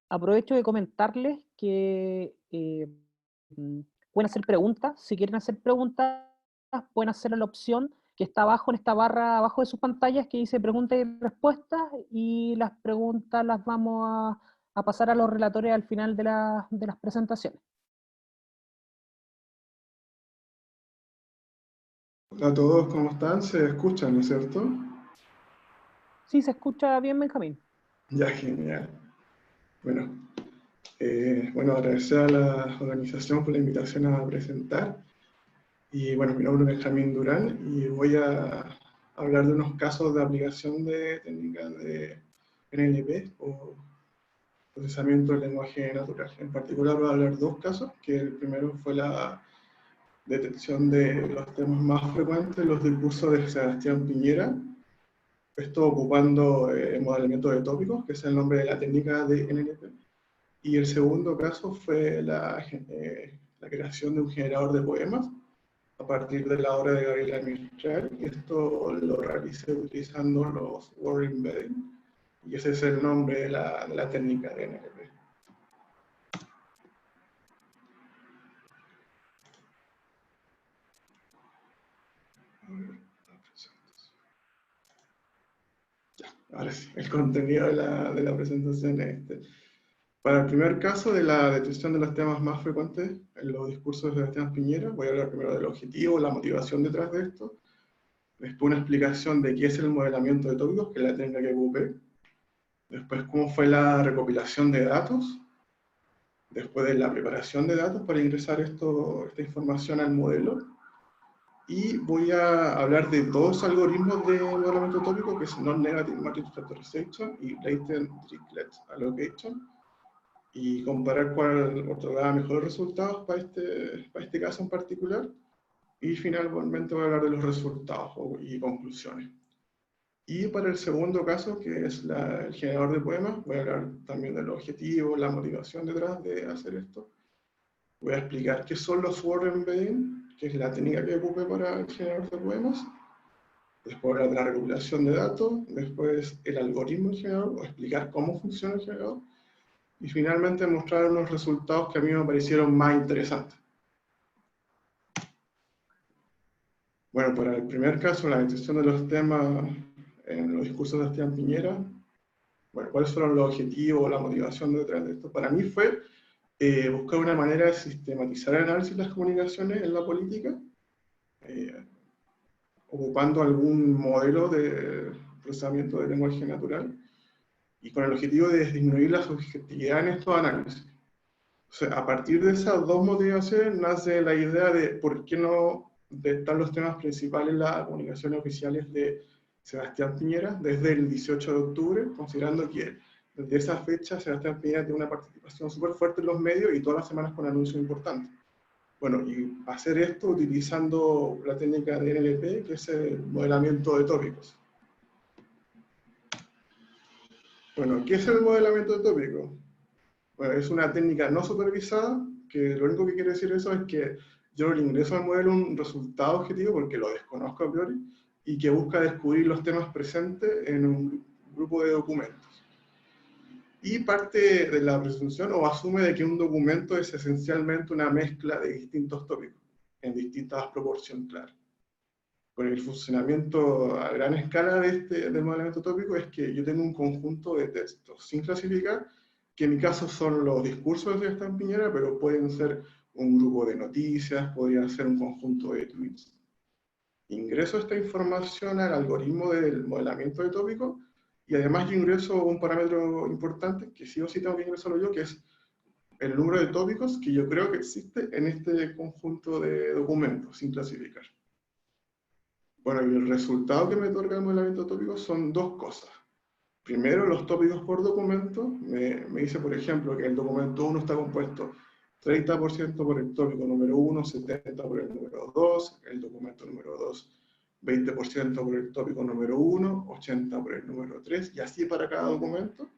Aprovecho de comentarles que pueden hacer preguntas. Si quieren hacer preguntas, pueden hacerlo en la opción que está abajo, en esta barra abajo de sus pantallas, que dice preguntas y respuestas, y las preguntas las vamos a pasar a los relatores al final de las presentaciones. Hola a todos, ¿cómo están? ¿Se escuchan, no es cierto? Sí, se escucha bien, Benjamín. Ya, genial. Bueno, agradecer a la organización por la invitación a presentar. Y bueno, mi nombre es Benjamín Durán y voy a hablar de unos casos de aplicación de técnicas de NLP o procesamiento del lenguaje natural. En particular voy a hablar de dos casos, que el primero fue la detección de los temas más frecuentes, los del curso de Sebastián Piñera, esto ocupando modelamiento de tópicos, que es el nombre de la técnica de NLP. Y el segundo caso fue la creación de un generador de poemas a partir de la obra de Gabriela Mistral, y esto lo realicé utilizando los word embedding, y ese es el nombre de la técnica de NLP. Ahora sí, el contenido de la presentación es este. Para el primer caso de la detección de los temas más frecuentes en los discursos de Sebastián Piñera, voy a hablar primero del objetivo, la motivación detrás de esto, después una explicación de qué es el modelamiento de tópicos, que es la técnica que ocupé, después cómo fue la recopilación de datos, después de la preparación de datos para ingresar esta información al modelo, y voy a hablar de dos algoritmos de modelamiento tópico, que son Non-Negative Matrix Factorization y Latent Triplet Allocation, y comparar cuál otorgaba mejores resultados para este caso en particular, y finalmente voy a hablar de los resultados y conclusiones. Y para el segundo caso, que es el generador de poemas, voy a hablar también del objetivo, la motivación detrás de hacer esto. Voy a explicar qué son los word embedding, que es la técnica que ocupé para el generador de poemas. Después hablar de la recopilación de datos, después el algoritmo del generador, o explicar cómo funciona el generador, y finalmente mostrar unos resultados que a mí me parecieron más interesantes. Bueno, para el primer caso, la detección de los temas en los discursos de Sebastián Piñera, bueno, ¿cuáles fueron los objetivos, la motivación detrás de esto? Para mí fue buscar una manera de sistematizar el análisis de las comunicaciones en la política, ocupando algún modelo de procesamiento del lenguaje natural, y con el objetivo de disminuir la subjetividad en estos análisis. O sea, a partir de esas dos motivaciones nace la idea de por qué no detectar los temas principales en las comunicaciones oficiales de Sebastián Piñera desde el 18 de octubre, considerando que desde esa fecha Sebastián Piñera tiene una participación súper fuerte en los medios y todas las semanas con anuncios importantes. Bueno, y hacer esto utilizando la técnica de NLP, que es el modelamiento de tópicos. Bueno, ¿qué es el modelamiento de tópicos? Bueno, es una técnica no supervisada, que lo único que quiere decir eso es que yo le ingreso al modelo un resultado objetivo, porque lo desconozco a priori, y que busca descubrir los temas presentes en un grupo de documentos. Y parte de la presunción o asume de que un documento es esencialmente una mezcla de distintos tópicos, en distintas proporciones, claro. Con el funcionamiento a gran escala del modelamiento tópico es que yo tengo un conjunto de textos sin clasificar, que en mi caso son los discursos de Sebastián Piñera, pero pueden ser un grupo de noticias, podría ser un conjunto de tweets. Ingreso esta información al algoritmo del modelamiento de tópico, y además yo ingreso un parámetro importante, que sí o sí tengo que ingresarlo yo, que es el número de tópicos que yo creo que existe en este conjunto de documentos sin clasificar. Bueno, y el resultado que me otorga el modelamiento tópico son dos cosas. Primero, los tópicos por documento. Me dice, por ejemplo, que el documento 1 está compuesto 30% por el tópico número 1, 70% por el número 2, el documento número 2, 20% por el tópico número 1, 80% por el número 3, y así para cada documento.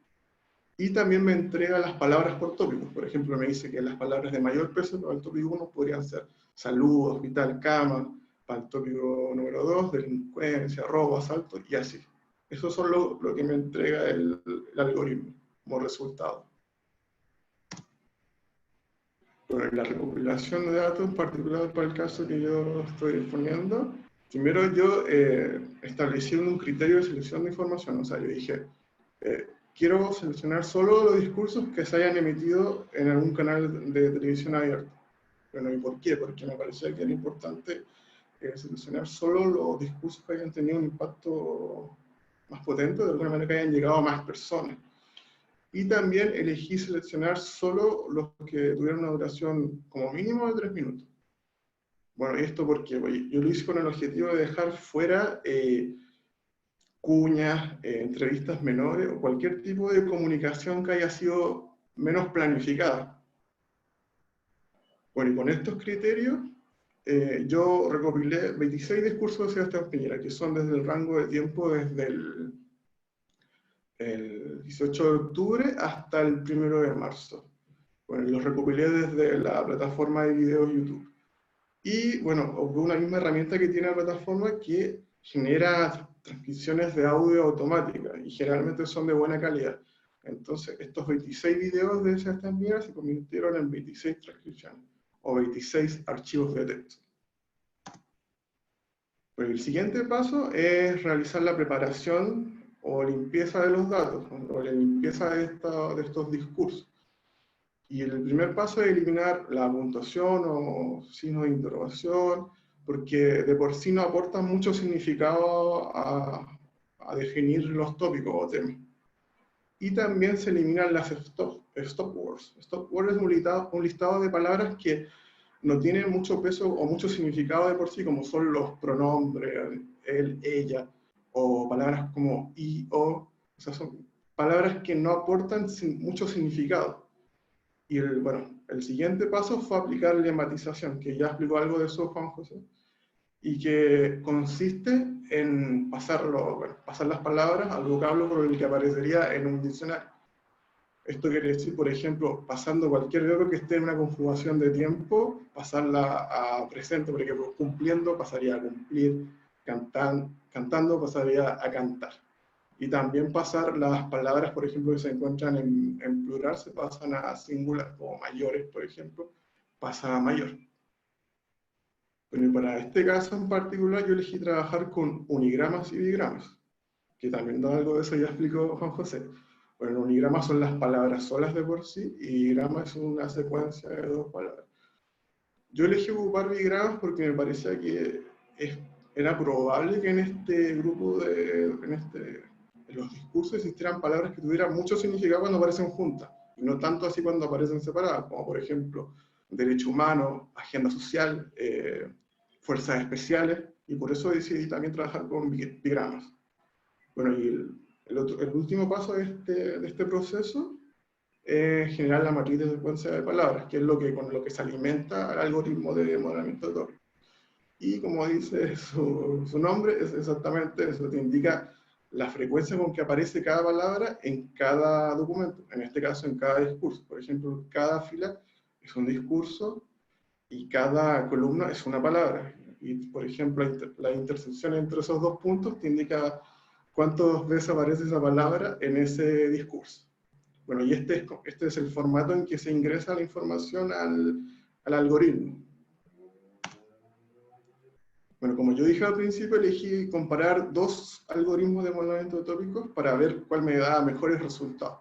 Y también me entrega las palabras por tópicos. Por ejemplo, me dice que las palabras de mayor peso para el tópico 1 podrían ser salud, hospital, cama, para el tópico número 2, delincuencia, robo, asalto, y así. Eso son lo que me entrega el algoritmo como resultado. Bueno, la recopilación de datos, en particular para el caso que yo estoy exponiendo, primero yo establecí un criterio de selección de información. O sea, yo dije, quiero seleccionar solo los discursos que se hayan emitido en algún canal de televisión abierto. Bueno, ¿y por qué? Porque me parecía que era importante seleccionar solo los discursos que hayan tenido un impacto más potente, de alguna manera que hayan llegado a más personas. Y también elegí seleccionar solo los que tuvieran una duración como mínimo de 3 minutos. Bueno, ¿esto por qué? Pues yo lo hice con el objetivo de dejar fuera cuñas, entrevistas menores o cualquier tipo de comunicación que haya sido menos planificada. Bueno, y con estos criterios, yo recopilé 26 discursos de Sebastián Piñera, que son desde el rango de tiempo desde el 18 de octubre hasta el 1 de marzo. Bueno, y los recopilé desde la plataforma de videos YouTube. Y bueno, hubo una misma herramienta que tiene la plataforma que genera transcripciones de audio automáticas y generalmente son de buena calidad. Entonces, estos 26 videos de Sebastián Piñera se convirtieron en 26 transcripciones o 26 archivos de texto. Bueno, el siguiente paso es realizar la preparación o limpieza de los datos, o la limpieza de estos discursos. Y el primer paso es eliminar la puntuación o signos de interrogación, porque de por sí no aportan mucho significado a definir los tópicos o temas. Y también se eliminan las stop words. Stop words es un listado de palabras que no tienen mucho peso o mucho significado de por sí, como son los pronombres, él, ella, o palabras como y, o sea, son palabras que no aportan mucho significado. Y el siguiente paso fue aplicar lematización, que ya explicó algo de eso Juan José, y que consiste en pasar las palabras al vocablo por el que aparecería en un diccionario. Esto quiere decir, por ejemplo, pasando cualquier verbo que esté en una conjugación de tiempo, pasarla a presente, porque cumpliendo pasaría a cumplir, cantando pasaría a cantar. Y también pasar las palabras, por ejemplo, que se encuentran en plural, se pasan a singular, como mayores, por ejemplo, pasa a mayor. Bueno, y para este caso en particular yo elegí trabajar con unigramas y bigramas, que también da algo de eso, ya explicó Juan José. Bueno, unigramas son las palabras solas de por sí, y grama es una secuencia de dos palabras. Yo elegí ocupar bigramas porque me parecía que era probable que en este grupo, en los discursos existieran palabras que tuvieran mucho significado cuando aparecen juntas, y no tanto así cuando aparecen separadas, como por ejemplo derecho humano, agenda social, fuerzas especiales, y por eso decidí también trabajar con bigramas. Bueno, y el último paso de este proceso es generar la matriz de secuencia de palabras, que es con lo que se alimenta el algoritmo de modelamiento de tópicos. Y como dice su nombre, es exactamente eso, te indica la frecuencia con que aparece cada palabra en cada documento, en este caso en cada discurso. Por ejemplo, cada fila es un discurso y cada columna es una palabra. Y, por ejemplo, la intersección entre esos dos puntos te indica cuántas veces aparece esa palabra en ese discurso. Bueno, y este es el formato en que se ingresa la información al algoritmo. Bueno, como yo dije al principio, elegí comparar dos algoritmos de modelamiento de tópicos para ver cuál me da mejores resultados.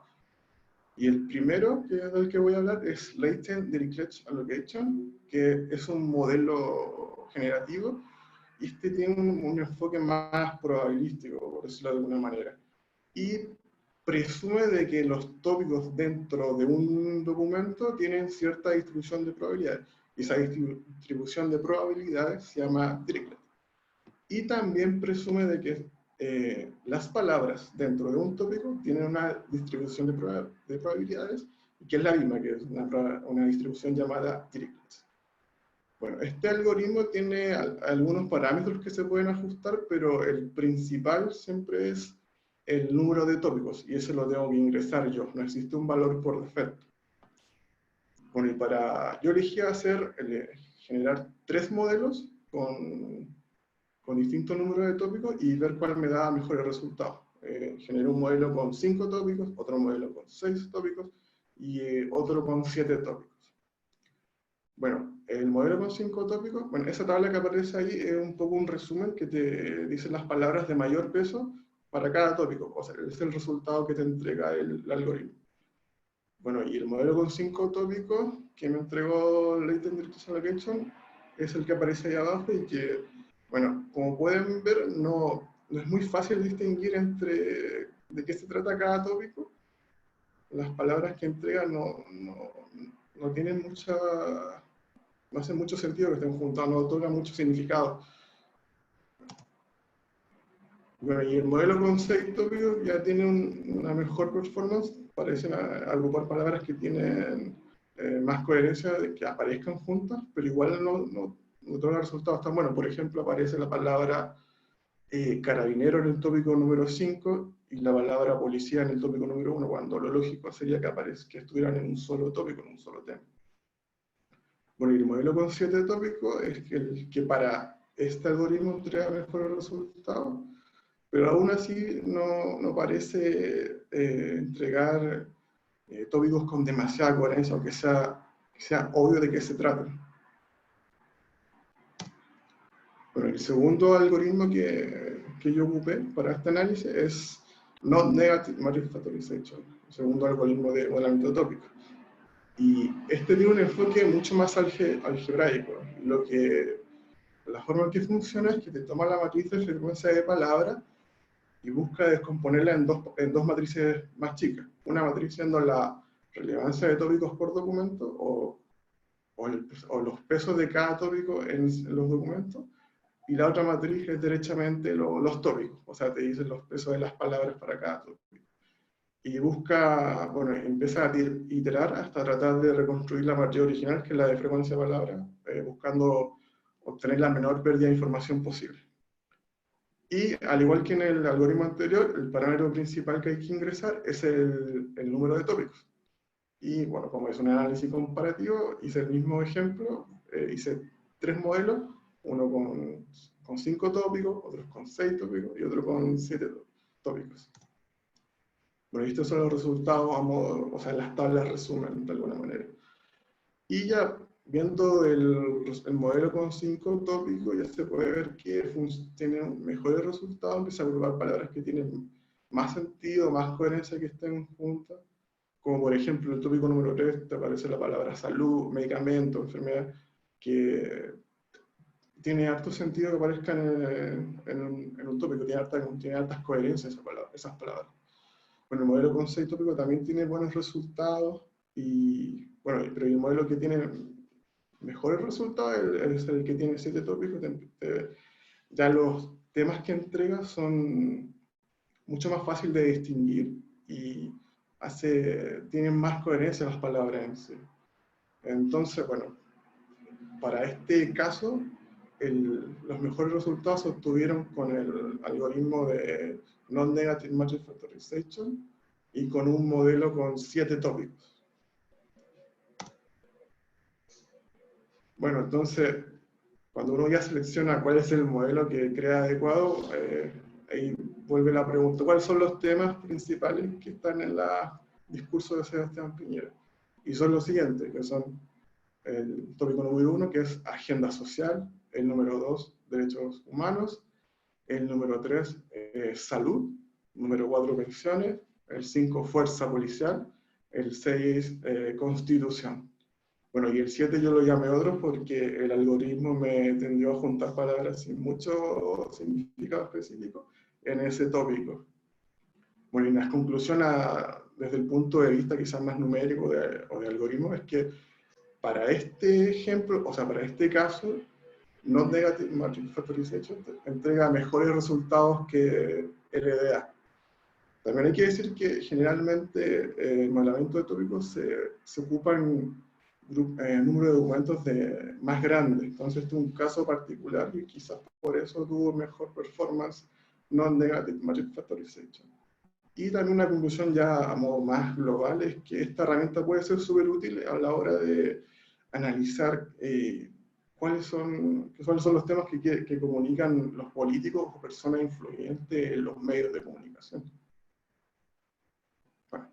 Y el primero, que es del que voy a hablar, es Latent Dirichlet Allocation, que es un modelo generativo, y este tiene un enfoque más probabilístico, por decirlo de alguna manera. Y presume de que los tópicos dentro de un documento tienen cierta distribución de probabilidades. Y esa distribución de probabilidades se llama Dirichlet. Y también presume de que las palabras dentro de un tópico tienen una distribución de probabilidades, que es la misma, que es una distribución llamada Dirichlet. Bueno, este algoritmo tiene algunos parámetros que se pueden ajustar, pero el principal siempre es el número de tópicos, y ese lo tengo que ingresar yo, no existe un valor por defecto. Bueno, y yo elegí generar 3 modelos con distintos números de tópicos y ver cuál me da mejores resultados. Generé un modelo con 5 tópicos, otro modelo con 6 tópicos y otro con 7 tópicos. Bueno, el modelo con 5 tópicos, bueno, esa tabla que aparece ahí es un poco un resumen que te dice las palabras de mayor peso para cada tópico. O sea, es el resultado que te entrega el algoritmo. Bueno, y el modelo con 5 tópicos que me entregó Latent Directional Allocation es el que aparece ahí abajo y que, bueno, como pueden ver, no es muy fácil distinguir entre de qué se trata cada tópico. Las palabras que entrega no tienen no hace mucho sentido que estén juntados, no otorga mucho significado. Bueno, y el modelo con 6 tópicos ya tiene una mejor performance, parecen agrupar palabras que tienen más coherencia de que aparezcan juntas, pero igual no otorga resultados tan buenos. Por ejemplo, aparece la palabra carabinero en el tópico número 5 y la palabra policía en el tópico número 1, cuando lo lógico sería que estuvieran en un solo tópico, en un solo tema. Bueno, y el modelo con 7 tópicos es el que para este algoritmo entrega mejores resultados, pero aún así no parece entregar tópicos con demasiada coherencia, aunque sea obvio de qué se trata. Bueno, el segundo algoritmo que yo ocupé para este análisis es Non-Negative Matrix Factorization, el segundo algoritmo de modelamiento tópico. Y este tiene un enfoque mucho más algebraico. La forma en que funciona es que te toma la matriz de frecuencia de palabras y busca descomponerla en dos matrices más chicas. Una matriz siendo la relevancia de tópicos por documento o los pesos de cada tópico en los documentos, y la otra matriz es derechamente los tópicos, o sea, te dicen los pesos de las palabras para cada tópico. Y busca, bueno, empieza a iterar hasta tratar de reconstruir la matriz original, que es la de frecuencia de palabras, buscando obtener la menor pérdida de información posible. Y al igual que en el algoritmo anterior, el parámetro principal que hay que ingresar es el número de tópicos. Y bueno, como es un análisis comparativo, hice el mismo ejemplo, hice 3 modelos, uno con 5 tópicos, otro con 6 tópicos y otro con 7 tópicos. Bueno, estos son los resultados a modo, o sea, las tablas resumen de alguna manera. Y ya viendo el modelo con 5 tópicos, ya se puede ver que tienen mejores resultados, empieza a agrupar palabras que tienen más sentido, más coherencia, que estén juntas. Como por ejemplo, en el tópico número 3 te aparece la palabra salud, medicamento, enfermedad, que tiene harto sentido que aparezcan en un tópico, tiene hartas coherencias esas palabras. Bueno, el modelo con 6 tópicos también tiene buenos resultados, pero el modelo que tiene mejores resultados es el que tiene 7 tópicos. Ya los temas que entrega son mucho más fácil de distinguir y tienen más coherencia las palabras en sí. Entonces, bueno, para este caso, los mejores resultados se obtuvieron con el algoritmo de Non-Negative Matrix Factorization y con un modelo con 7 tópicos. Bueno, entonces, cuando uno ya selecciona cuál es el modelo que crea adecuado, ahí vuelve la pregunta, ¿cuáles son los temas principales que están en el discurso de Sebastián Piñera? Y son los siguientes, que son el tópico número 1, que es agenda social, el número 2, derechos humanos, el número 3, salud, número 4, pensiones, el 5, fuerza policial, el 6, constitución. Bueno, y el 7 yo lo llamé otro porque el algoritmo me tendió a juntar palabras sin mucho significado específico en ese tópico. Bueno, y la conclusión desde el punto de vista quizás más numérico o de algoritmo es que para este ejemplo, o sea, para este caso, Non-Negative Matrix Factorization entrega mejores resultados que LDA. También hay que decir que generalmente el modelamiento de tópicos se ocupa en número de documentos más grandes. Entonces, este es un caso particular y quizás por eso tuvo mejor performance Non-Negative Matrix Factorization. Y también una conclusión ya a modo más global es que esta herramienta puede ser súper útil a la hora de analizar cuáles son los temas que comunican los políticos o personas influyentes en los medios de comunicación. Bueno,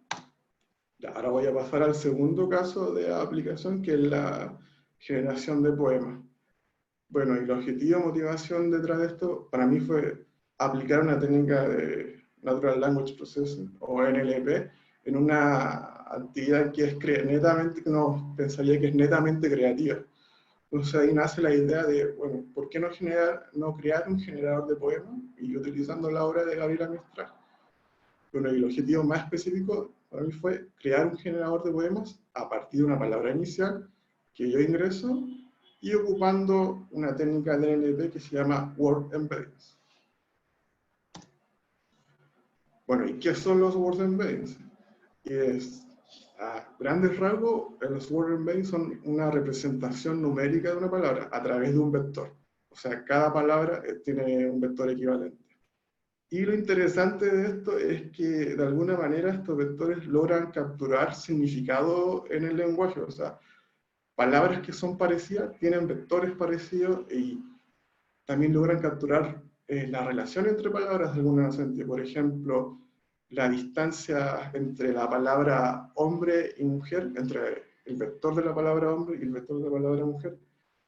ya, ahora voy a pasar al segundo caso de aplicación, que es la generación de poemas. Bueno, y el objetivo y motivación detrás de esto, para mí fue aplicar una técnica de Natural Language Processing, o NLP, en una actividad que es netamente, que uno pensaría que es netamente creativa. Entonces ahí nace la idea de, bueno, ¿por qué no crear un generador de poemas? Y utilizando la obra de Gabriela Mistral. Bueno, y el objetivo más específico para mí fue crear un generador de poemas a partir de una palabra inicial que yo ingreso y ocupando una técnica de NLP que se llama Word Embeddings. Bueno, ¿y qué son los Word Embeddings? A grandes rasgos, los word embeddings son una representación numérica de una palabra a través de un vector. O sea, cada palabra tiene un vector equivalente. Y lo interesante de esto es que, de alguna manera, estos vectores logran capturar significado en el lenguaje. O sea, palabras que son parecidas tienen vectores parecidos y también logran capturar la relación entre palabras de alguna sentido. Por ejemplo, la distancia entre la palabra hombre y mujer, entre el vector de la palabra hombre y el vector de la palabra mujer,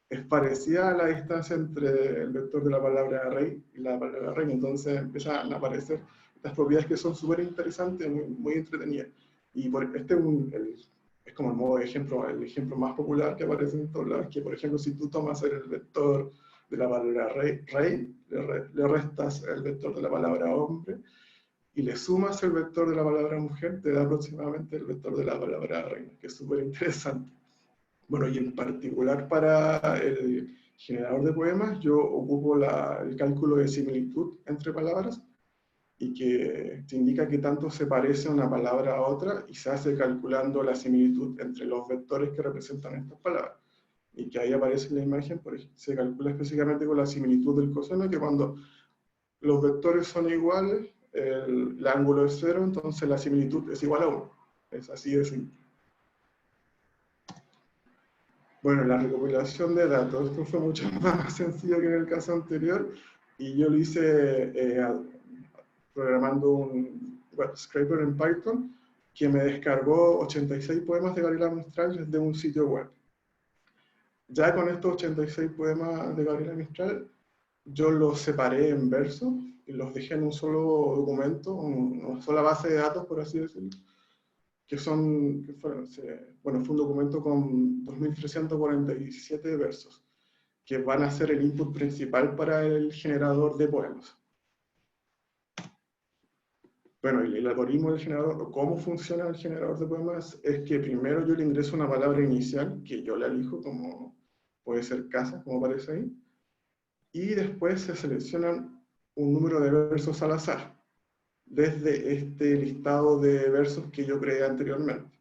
es parecida a la distancia entre el vector de la palabra rey y la palabra reina. Entonces empiezan a aparecer estas propiedades que son súper interesantes, muy entretenidas. Y es como el modo de ejemplo, el ejemplo más popular que aparece en todos lados, que por ejemplo si tú tomas el vector de la palabra rey, le restas el vector de la palabra hombre, y le sumas el vector de la palabra mujer, te da aproximadamente el vector de la palabra reina, que es súper interesante. Bueno, y en particular para el generador de poemas, yo ocupo el cálculo de similitud entre palabras, y que te indica que tanto se parece una palabra a otra, y se hace calculando la similitud entre los vectores que representan estas palabras. Y que ahí aparece en la imagen, se calcula específicamente con la similitud del coseno, que cuando los vectores son iguales, el ángulo es 0, entonces la similitud es igual a 1. Es así de simple. Bueno, la recopilación de datos, esto fue mucho más sencillo que en el caso anterior, y yo lo hice programando un web scraper en Python, que me descargó 86 poemas de Gabriela Mistral desde un sitio web. Ya con estos 86 poemas de Gabriela Mistral, yo los separé en versos y los dejé en un solo documento, una sola base de datos, por así decirlo, fue un documento con 2.347 versos, que van a ser el input principal para el generador de poemas. Bueno, el algoritmo del generador, o cómo funciona el generador de poemas, es que primero yo le ingreso una palabra inicial, que yo la elijo, como puede ser casa, como aparece ahí, y después se seleccionan un número de versos al azar, desde este listado de versos que yo creé anteriormente.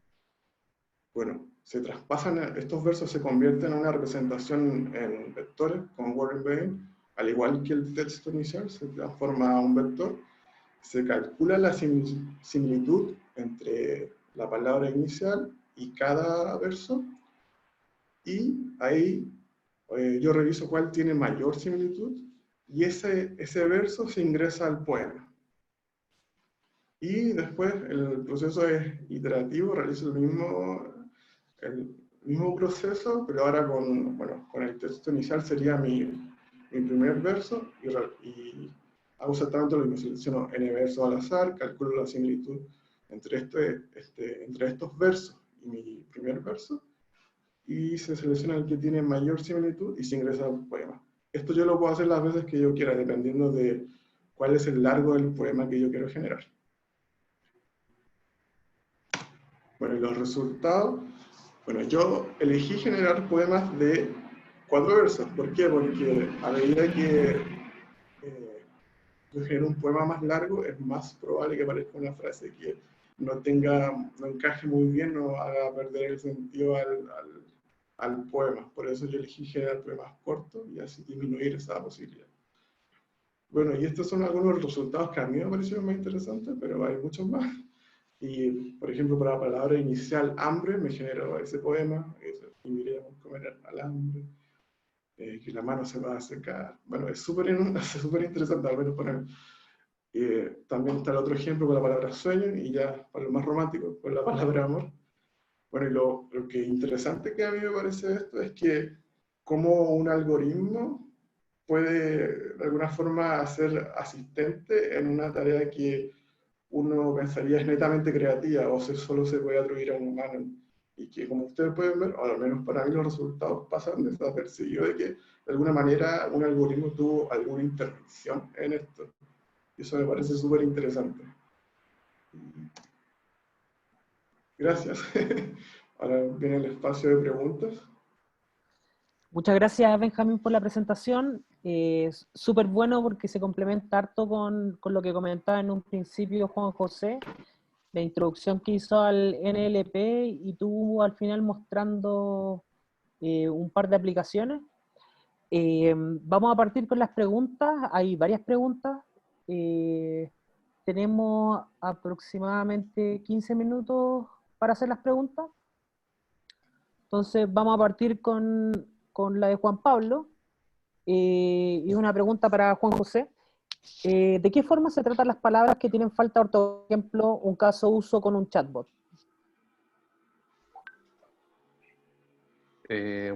Bueno, estos versos se convierten en una representación en vectores con word embedding, al igual que el texto inicial se transforma a un vector, se calcula la similitud entre la palabra inicial y cada verso, y ahí yo reviso cuál tiene mayor similitud, y ese verso se ingresa al poema. Y después el proceso es iterativo, realizo el mismo proceso, pero ahora con el texto inicial sería mi primer verso, y hago exactamente lo mismo, selecciono n versos al azar, calculo la similitud entre estos versos y mi primer verso, y se selecciona el que tiene mayor similitud y se ingresa al poema. Esto yo lo puedo hacer las veces que yo quiera, dependiendo de cuál es el largo del poema que yo quiero generar. Bueno, y los resultados, bueno, yo elegí generar poemas de 4 versos. ¿Por qué? Porque a medida que yo genero un poema más largo, es más probable que aparezca una frase que no encaje muy bien, no haga perder el sentido al poema. Por eso yo elegí generar poemas cortos y así disminuir esa posibilidad. Bueno, y estos son algunos resultados que a mí me parecieron más interesantes, pero hay muchos más. Y, por ejemplo, para la palabra inicial, hambre, me generó ese poema, y miremos comer al hambre, que la mano se va a secar. Bueno, es súper interesante, al menos para mí. También está el otro ejemplo con la palabra sueño, y ya para lo más romántico, con la palabra amor. Bueno, y lo que interesante que a mí me parece esto es que cómo un algoritmo puede de alguna forma ser asistente en una tarea que uno pensaría es netamente creativa o solo se puede atribuir a un humano. Y que como ustedes pueden ver, o al menos para mí los resultados pasan desapercibidos de que de alguna manera un algoritmo tuvo alguna intervención en esto. Y eso me parece súper interesante. Gracias. Ahora viene el espacio de preguntas. Muchas gracias, Benjamín, por la presentación. Es súper bueno porque se complementa harto con lo que comentaba en un principio Juan José, la introducción que hizo al NLP y tú al final mostrando un par de aplicaciones. Vamos a partir con las preguntas. Hay varias preguntas. Tenemos aproximadamente 15 minutos para hacer las preguntas. Entonces vamos a partir con la de Juan Pablo. Y una pregunta para Juan José. ¿De qué forma se tratan las palabras que tienen falta de ortografía? Por ejemplo, un caso uso con un chatbot.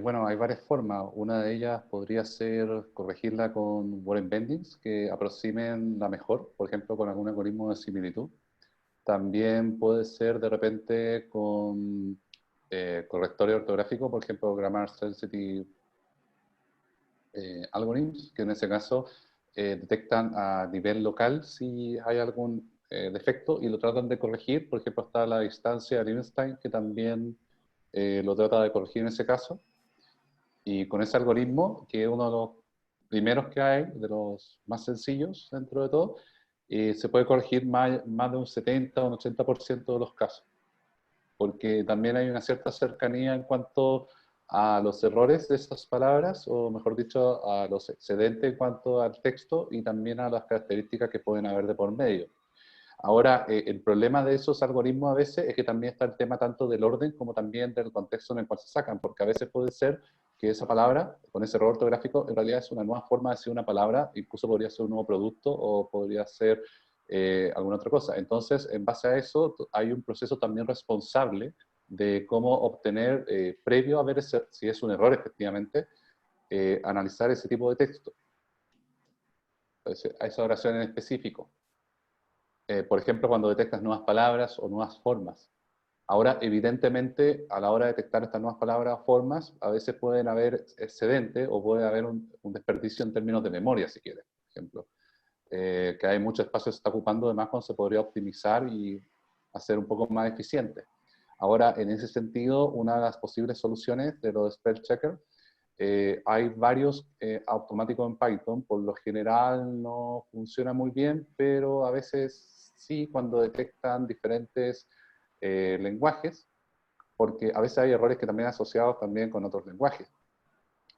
Bueno, hay varias formas. Una de ellas podría ser corregirla con word embeddings que aproximen la mejor, por ejemplo, con algún algoritmo de similitud. También puede ser de repente con correctorio ortográfico, por ejemplo, Grammar Sensitive Algorithms, que en ese caso detectan a nivel local si hay algún defecto y lo tratan de corregir. Por ejemplo, está la distancia de Liebenstein, que también lo trata de corregir en ese caso. Y con ese algoritmo, que es uno de los primeros que hay, de los más sencillos dentro de todo, se puede corregir más de un 70 o un 80% de los casos. Porque también hay una cierta cercanía en cuanto a los errores de esas palabras, o mejor dicho, a los excedentes en cuanto al texto y también a las características que pueden haber de por medio. Ahora, el problema de esos algoritmos a veces es que también está el tema tanto del orden como también del contexto en el cual se sacan, porque a veces puede ser que esa palabra, con ese error ortográfico, en realidad es una nueva forma de decir una palabra, incluso podría ser un nuevo producto o podría ser alguna otra cosa. Entonces, en base a eso, hay un proceso también responsable de cómo obtener, previo a ver si es un error efectivamente, analizar ese tipo de texto, a esa oración en específico. Por ejemplo, cuando detectas nuevas palabras o nuevas formas. Ahora, evidentemente, a la hora de detectar estas nuevas palabras o formas, a veces pueden haber excedentes o puede haber un desperdicio en términos de memoria, si quieres, por ejemplo. Que hay mucho espacio que se está ocupando, además, cuando se podría optimizar y hacer un poco más eficiente. Ahora, en ese sentido, una de las posibles soluciones de los spell checker, hay varios automáticos en Python, por lo general no funciona muy bien, pero a veces sí cuando detectan diferentes lenguajes, porque a veces hay errores que también asociados también con otros lenguajes,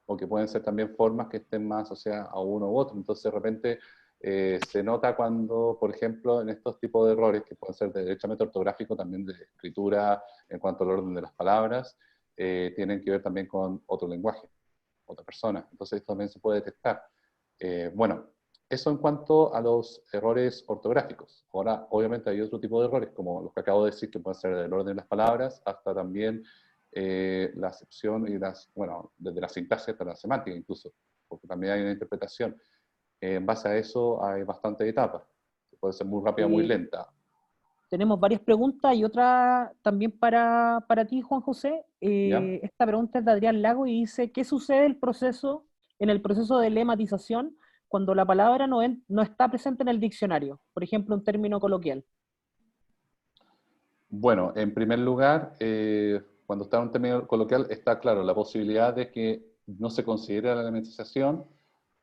o que pueden ser también formas que estén más asociadas a uno u otro. Entonces de repente se nota cuando, por ejemplo, en estos tipos de errores, que pueden ser de derechamente ortográfico, también de escritura en cuanto al orden de las palabras, tienen que ver también con otro lenguaje, otra persona. Entonces esto también se puede detectar. Bueno, eso en cuanto a los errores ortográficos. Ahora, obviamente hay otro tipo de errores, como los que acabo de decir, que pueden ser del orden de las palabras, hasta también la acepción y bueno, desde la sintaxis hasta la semántica incluso, porque también hay una interpretación. En base a eso hay bastantes etapas. Puede ser muy rápida o muy lenta. Tenemos varias preguntas y otra también para ti, Juan José. ¿Ya? Esta pregunta es de Adrián Lago y dice, ¿qué sucede en el proceso de lematización cuando la palabra no está presente en el diccionario? Por ejemplo, un término coloquial. Bueno, en primer lugar, cuando está en un término coloquial, está claro la posibilidad de que no se considere la lematización.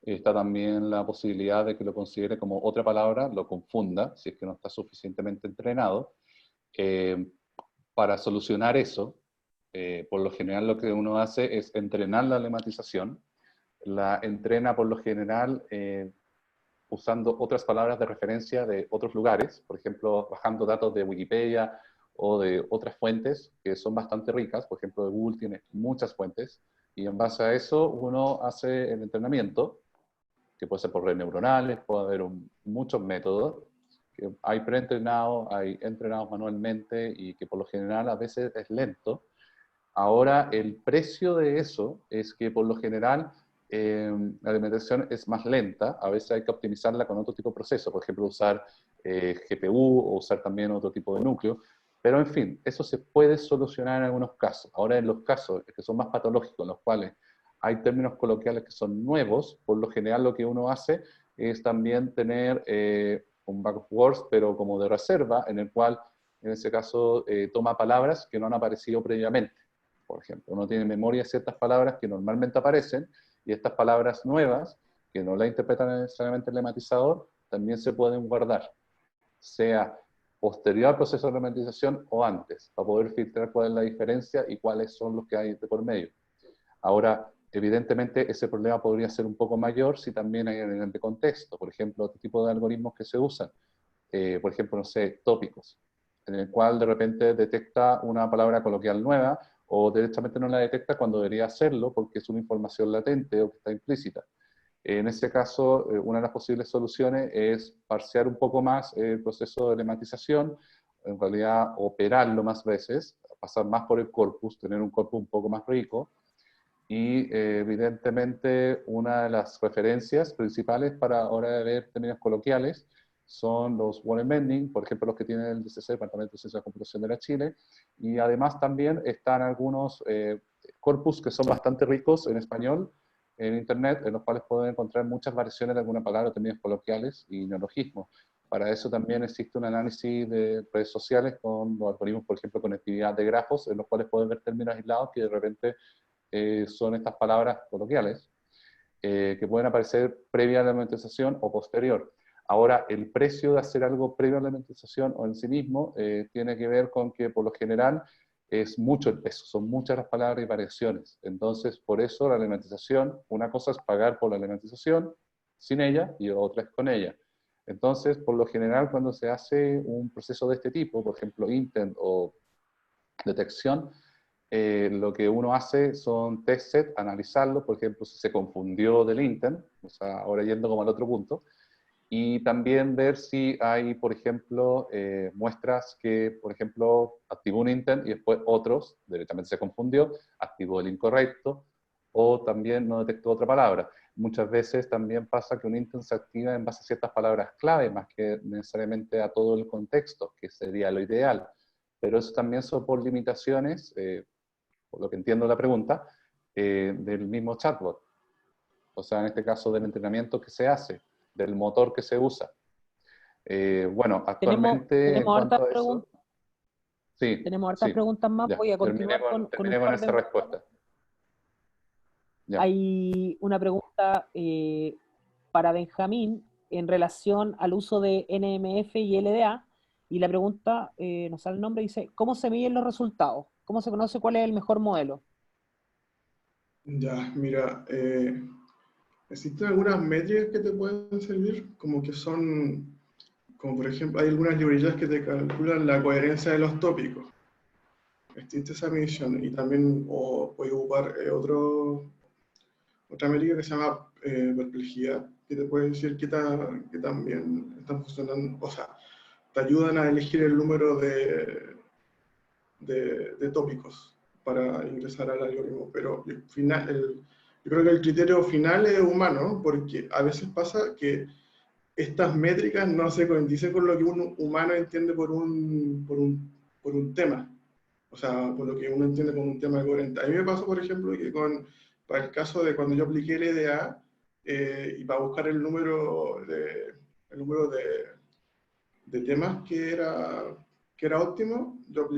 Está también la posibilidad de que lo considere como otra palabra, lo confunda, si es que no está suficientemente entrenado. Para solucionar eso, por lo general lo que uno hace es entrenar la lematización. La entrena por lo general usando otras palabras de referencia de otros lugares, por ejemplo, bajando datos de Wikipedia o de otras fuentes que son bastante ricas. Por ejemplo, Google tiene muchas fuentes, y en base a eso uno hace el entrenamiento, que puede ser por redes neuronales, puede haber muchos métodos, que hay preentrenados, hay entrenados manualmente, y que por lo general a veces es lento. Ahora, el precio de eso es que por lo general la alimentación es más lenta, a veces hay que optimizarla con otro tipo de proceso, por ejemplo, usar GPU o usar también otro tipo de núcleo, pero en fin, eso se puede solucionar en algunos casos. Ahora, en los casos que son más patológicos, en los cuales hay términos coloquiales que son nuevos, por lo general lo que uno hace es también tener un backup words, pero como de reserva, en el cual, en ese caso, toma palabras que no han aparecido previamente. Por ejemplo, uno tiene en memoria ciertas palabras que normalmente aparecen, y estas palabras nuevas, que no las interpreta necesariamente el lematizador, también se pueden guardar, sea posterior al proceso de lematización o antes, para poder filtrar cuál es la diferencia y cuáles son los que hay de por medio. Ahora, evidentemente, ese problema podría ser un poco mayor si también hay en el contexto. Por ejemplo, otro tipo de algoritmos que se usan, por ejemplo, no sé, tópicos, en el cual de repente detecta una palabra coloquial nueva o directamente no la detecta cuando debería hacerlo porque es una información latente o que está implícita. En ese caso, una de las posibles soluciones es parsear un poco más el proceso de lematización, en realidad operarlo más veces, pasar más por el corpus, tener un corpus un poco más rico, y evidentemente una de las referencias principales para ahora de ver términos coloquiales son los Wall Embedding, por ejemplo los que tiene el DCC, Departamento de Ciencia de Computación de la Chile, y además también están algunos corpus que son bastante ricos en español en internet, en los cuales pueden encontrar muchas variaciones de alguna palabra, términos coloquiales y neologismos. Para eso también existe un análisis de redes sociales con los algoritmos, por ejemplo, conectividad de grafos, en los cuales pueden ver términos aislados que de repente son estas palabras coloquiales que pueden aparecer previa a la memorización o posterior. Ahora, el precio de hacer algo previo a la memorización o en sí mismo tiene que ver con que por lo general es mucho el peso, son muchas las palabras y variaciones. Entonces, por eso la alimentación, una cosa es pagar por la alimentación sin ella y otra es con ella. Entonces, por lo general, cuando se hace un proceso de este tipo, por ejemplo, intent o detección, lo que uno hace son test set, analizarlo, por ejemplo, si se confundió del intent, o sea, ahora yendo como al otro punto, y también ver si hay, por ejemplo, muestras que, por ejemplo, activó un intent y después otros, directamente se confundió, activó el incorrecto, o también no detectó otra palabra. Muchas veces también pasa que un intent se activa en base a ciertas palabras clave, más que necesariamente a todo el contexto, que sería lo ideal. Pero eso también son por limitaciones, por lo que entiendo la pregunta, del mismo chatbot. O sea, en este caso del entrenamiento que se hace, del motor que se usa. Bueno, actualmente en Tenemos hartas cuanto a eso, preguntas. sí, Tenemos hartas sí, preguntas más. ya, Voy a terminé continuar con, con un terminé con par esa de... respuesta. Ya. Hay una pregunta para Benjamín en relación al uso de NMF y LDA. Y la pregunta, no sale el nombre, dice, ¿cómo se miden los resultados? ¿Cómo se conoce cuál es el mejor modelo? Ya, mira, existen algunas métricas que te pueden servir, como que son, como por ejemplo, hay algunas librerías que te calculan la coherencia de los tópicos. Existe esa medición y también o puedes ocupar otra métrica que se llama perplejidad, que te puede decir qué tan bien están funcionando, o sea, te ayudan a elegir el número de tópicos para ingresar al algoritmo, pero yo creo que el criterio final es humano, porque a veces pasa que estas métricas no se coinciden con lo que un humano entiende por un tema, o sea, por lo que uno entiende como un tema coherente. A mí me pasó, por ejemplo, que para el caso de cuando yo apliqué el EDA, y para buscar el número de temas que era óptimo, yo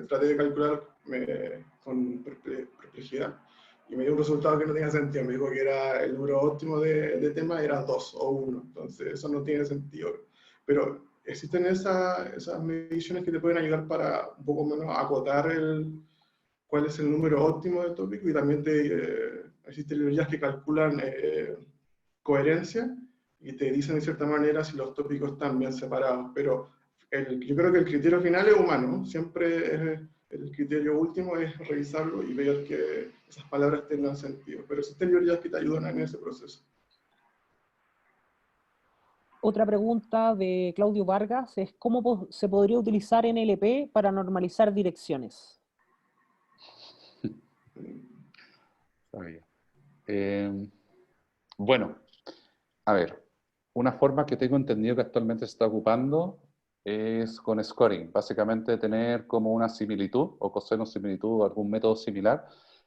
traté de calcular con perplejidad y me dio un resultado que no tenía sentido. Me dijo que era el número óptimo de temas era 2 o 1, entonces eso no tiene sentido. Pero existen esas mediciones que te pueden ayudar para un poco menos acotar cuál es el número óptimo del tópico, y también existen librerías que calculan coherencia y te dicen de cierta manera si los tópicos están bien separados, pero yo creo que el criterio final es humano, siempre el criterio último es revisarlo y ver que esas palabras tengan sentido, pero existen librerías que te ayudan en ese proceso. Otra pregunta de Claudio Vargas es ¿cómo se podría utilizar NLP para normalizar direcciones? Está bien. Bueno, a ver, una forma que tengo entendido que actualmente se está ocupando es con scoring. Básicamente tener como una similitud o coseno similitud o algún método similar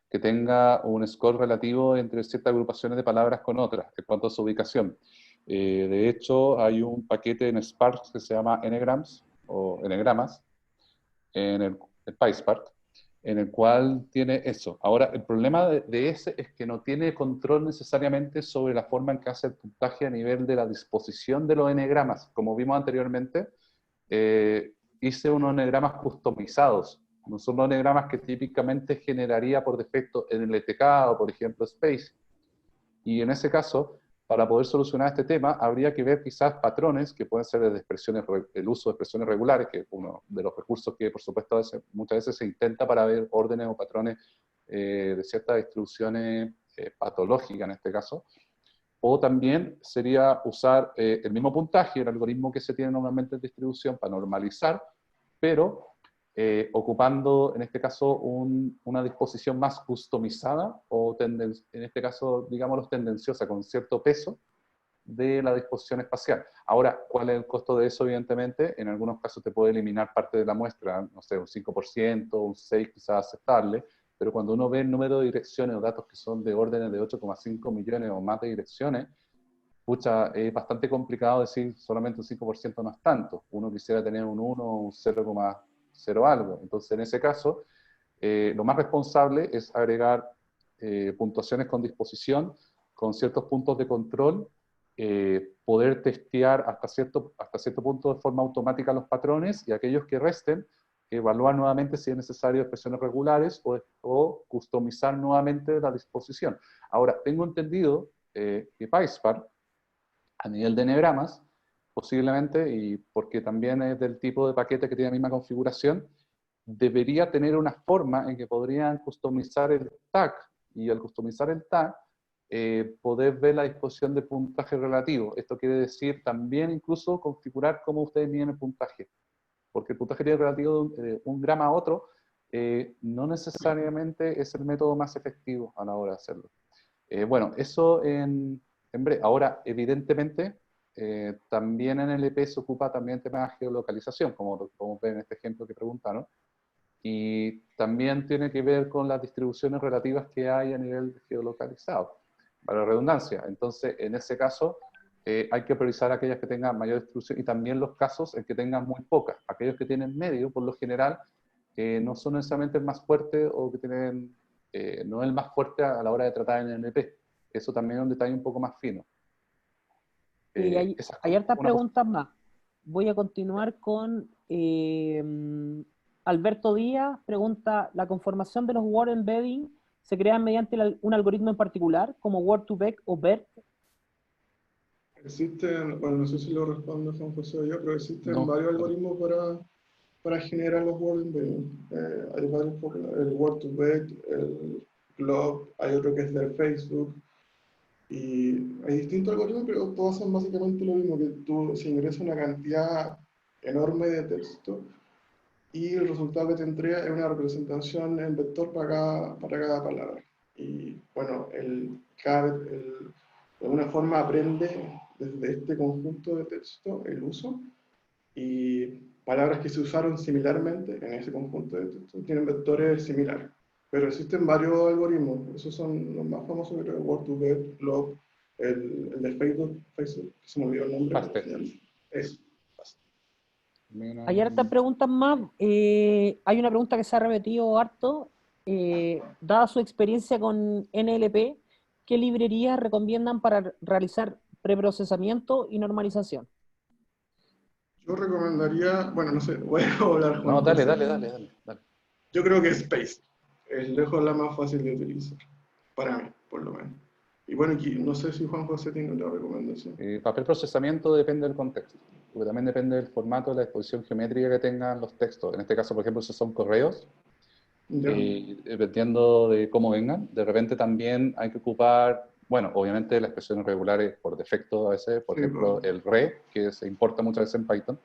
que tenga un score relativo entre ciertas agrupaciones de palabras con otras en cuanto a su ubicación. De hecho, hay un paquete en Spark que se llama Ngrams o Ngramas en el PySpark, en el cual tiene eso. Ahora, el problema de ese es que no tiene control necesariamente sobre la forma en que hace el puntaje a nivel de la disposición de los n-gramas. Como vimos anteriormente, hice unos n-gramas customizados. No son los n-gramas que típicamente generaría por defecto en el ETK o, por ejemplo, Space. Y en ese caso, para poder solucionar este tema, habría que ver quizás patrones que pueden ser de expresiones, el uso de expresiones regulares, que es uno de los recursos que, por supuesto, muchas veces se intenta para ver órdenes o patrones de ciertas distribuciones patológicas en este caso. O también sería usar el mismo puntaje, el algoritmo que se tiene normalmente en distribución para normalizar, pero ocupando en este caso una disposición más customizada o en este caso, digámoslo, tendenciosa, con cierto peso de la disposición espacial. Ahora, ¿cuál es el costo de eso? Evidentemente, en algunos casos te puede eliminar parte de la muestra, no sé, un 5%, un 6% quizás aceptable, pero cuando uno ve el número de direcciones o datos que son de órdenes de 8,5 millones o más de direcciones, pucha, es bastante complicado decir solamente un 5% no es tanto. Uno quisiera tener un 1 o un 0,0 algo. Entonces, en ese caso, lo más responsable es agregar puntuaciones con disposición, con ciertos puntos de control, poder testear hasta cierto punto de forma automática los patrones y aquellos que resten, evaluar nuevamente si es necesario expresiones regulares o customizar nuevamente la disposición. Ahora, tengo entendido que PySpark, a nivel de n-gramas, posiblemente, y porque también es del tipo de paquete que tiene la misma configuración, debería tener una forma en que podrían customizar el tag, y al customizar el tag, poder ver la disposición de puntaje relativo. Esto quiere decir también incluso configurar cómo ustedes miden el puntaje, porque el puntaje relativo de un grama a otro no necesariamente es el método más efectivo a la hora de hacerlo. Bueno, eso en breve. Ahora, evidentemente, también en el EP se ocupa también tema de geolocalización, como ven en este ejemplo que preguntaron, y también tiene que ver con las distribuciones relativas que hay a nivel geolocalizado, para la redundancia. Entonces, en ese caso, hay que priorizar aquellas que tengan mayor distribución y también los casos en que tengan muy pocas. Aquellos que tienen medio, por lo general, no son necesariamente el más fuerte o que tienen, no es el más fuerte a la hora de tratar en NP. Eso también es un detalle un poco más fino. Hay hartas preguntas más. Voy a continuar con Alberto Díaz. Pregunta, ¿la conformación de los word embedding se crea mediante un algoritmo en particular, como Word2Vec o BERT? Existen, bueno, no sé si lo responde Juan José o yo, pero existen No, varios algoritmos para generar los word embedding. Hay varios, el Word2Vec, el Glob, hay otro que es de Facebook, y hay distintos algoritmos, pero todos son básicamente lo mismo, que tú si ingresas una cantidad enorme de texto y el resultado que te entrega es una representación en vector para cada palabra. Y bueno, de alguna forma aprende desde este conjunto de texto el uso, y palabras que se usaron similarmente en ese conjunto de texto tienen vectores similares. Pero existen varios algoritmos, esos son los más famosos, creo, Word2Vec, Glob, el de Facebook, que se me olvidó el nombre, pero es. Hay hartas preguntas más. Hay una pregunta que se ha repetido harto. Dada su experiencia con NLP, ¿qué librerías recomiendan para realizar preprocesamiento y normalización? Yo recomendaría, bueno, no sé, voy a hablar No, Juan dale. José. Yo creo que Space es lejos la más fácil de utilizar, para mí, por lo menos. Y bueno, aquí, no sé si Juan José tiene otra recomendación. Papel procesamiento depende del contexto, porque también depende del formato, de la disposición geométrica que tengan los textos. En este caso, por ejemplo, si son correos, ¿Ya? dependiendo de cómo vengan, de repente también hay que ocupar, bueno, obviamente las expresiones regulares por defecto a veces, por Sí, ejemplo, el re, que se importa muchas veces en Python,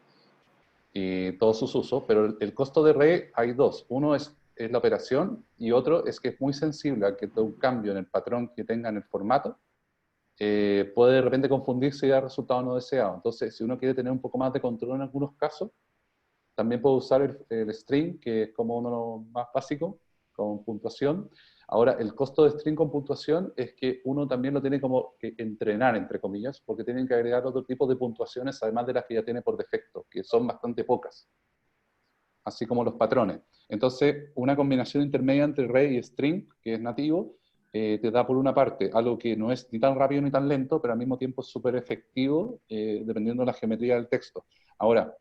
y todos sus usos, pero el costo de re hay dos. Uno es la operación y otro es que es muy sensible a que todo un cambio en el patrón que tenga en el formato puede de repente confundirse y dar resultados no deseados. Entonces, si uno quiere tener un poco más de control en algunos casos, también puede usar el string, que es como uno de los más básicos, con puntuación. Ahora, el costo de string con puntuación es que uno también lo tiene como que entrenar, entre comillas, porque tienen que agregar otro tipo de puntuaciones, además de las que ya tiene por defecto, que son bastante pocas, así como los patrones. Entonces, una combinación intermedia entre array y string, que es nativo, te da por una parte algo que no es ni tan rápido ni tan lento, pero al mismo tiempo es súper efectivo, dependiendo de la geometría del texto. Ahora,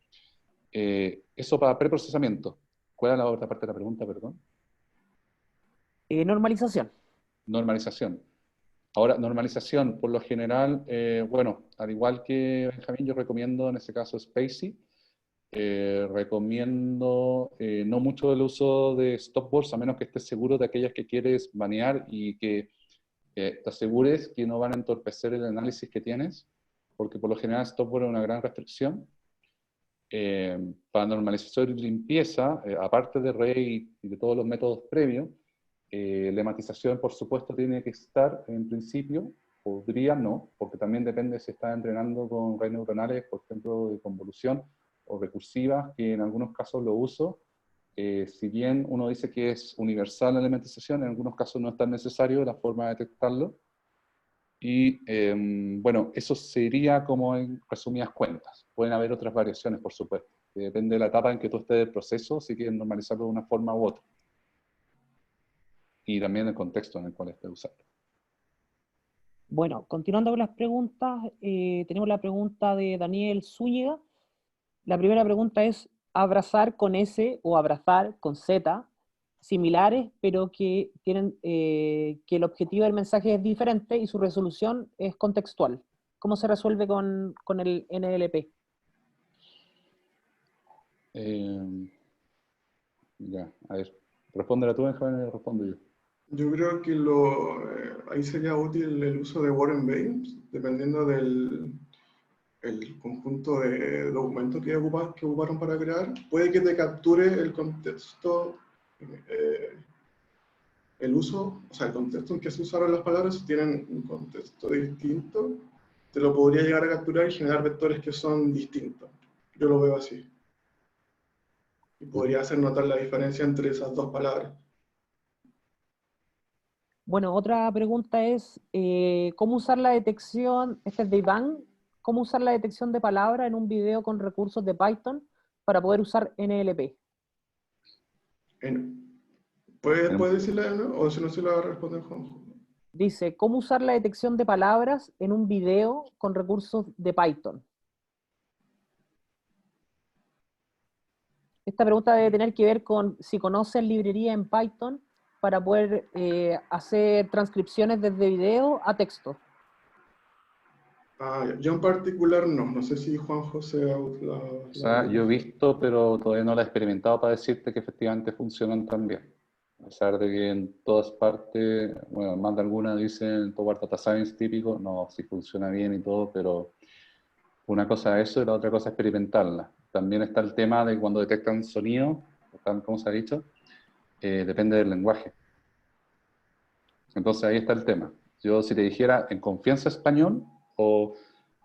eso para preprocesamiento. ¿Cuál es la otra parte de la pregunta, perdón? Normalización. Normalización. Ahora, normalización, por lo general, bueno, al igual que Benjamín, yo recomiendo en este caso Spacy. Recomiendo no mucho el uso de stopwords, a menos que estés seguro de aquellas que quieres banear y que te asegures que no van a entorpecer el análisis que tienes, porque por lo general stopword es una gran restricción. Para normalización y limpieza, aparte de Ray y de todos los métodos previos, lematización, por supuesto, tiene que estar en principio, podría no, porque también depende si está entrenando con redes neuronales, por ejemplo, de convolución o recursivas, que en algunos casos lo uso. Si bien uno dice que es universal la lematización, en algunos casos no es tan necesario la forma de detectarlo. Y bueno, eso sería como en resumidas cuentas. Pueden haber otras variaciones, por supuesto. Depende de la etapa en que tú estés del proceso, si quieres normalizarlo de una forma u otra. Y también el contexto en el cual estés usando. Bueno, continuando con las preguntas, tenemos la pregunta de Daniel Zúñiga. La primera pregunta es: abrazar con S o abrazar con Z, similares, pero que tienen que el objetivo del mensaje es diferente y su resolución es contextual. ¿Cómo se resuelve con el NLP? Ya, a ver. Respóndela tú, Benjamín, y respondo yo. Yo creo que ahí sería útil el uso de War and Baines, dependiendo del el conjunto de documentos que ocuparon para crear. Puede que te capture el contexto, el uso, o sea, el contexto en que se usaron las palabras. Si tienen un contexto distinto, te lo podría llegar a capturar y generar vectores que son distintos. Yo lo veo así. Y podría hacer notar la diferencia entre esas dos palabras. Bueno, otra pregunta es, ¿cómo usar la detección, este es de Iván, cómo usar la detección de palabra en un video con recursos de Python para poder usar NLP? ¿Puedes decirle de nuevo? O si no, se lo va a responder Juanjo. Dice, ¿cómo usar la detección de palabras en un video con recursos de Python? Esta pregunta debe tener que ver con si conocen librería en Python para poder hacer transcripciones desde video a texto. Yo en particular no sé si Juan José O sea, yo he visto, pero todavía no la he experimentado para decirte que efectivamente funcionan tan bien. A pesar de que en todas partes, bueno, más de algunas dicen Power Data Science típico, no, sí funciona bien y todo, pero una cosa es eso y la otra cosa es experimentarla. También está el tema de cuando detectan sonido, como se ha dicho, depende del lenguaje. Entonces ahí está el tema. Yo si te dijera en confianza español o...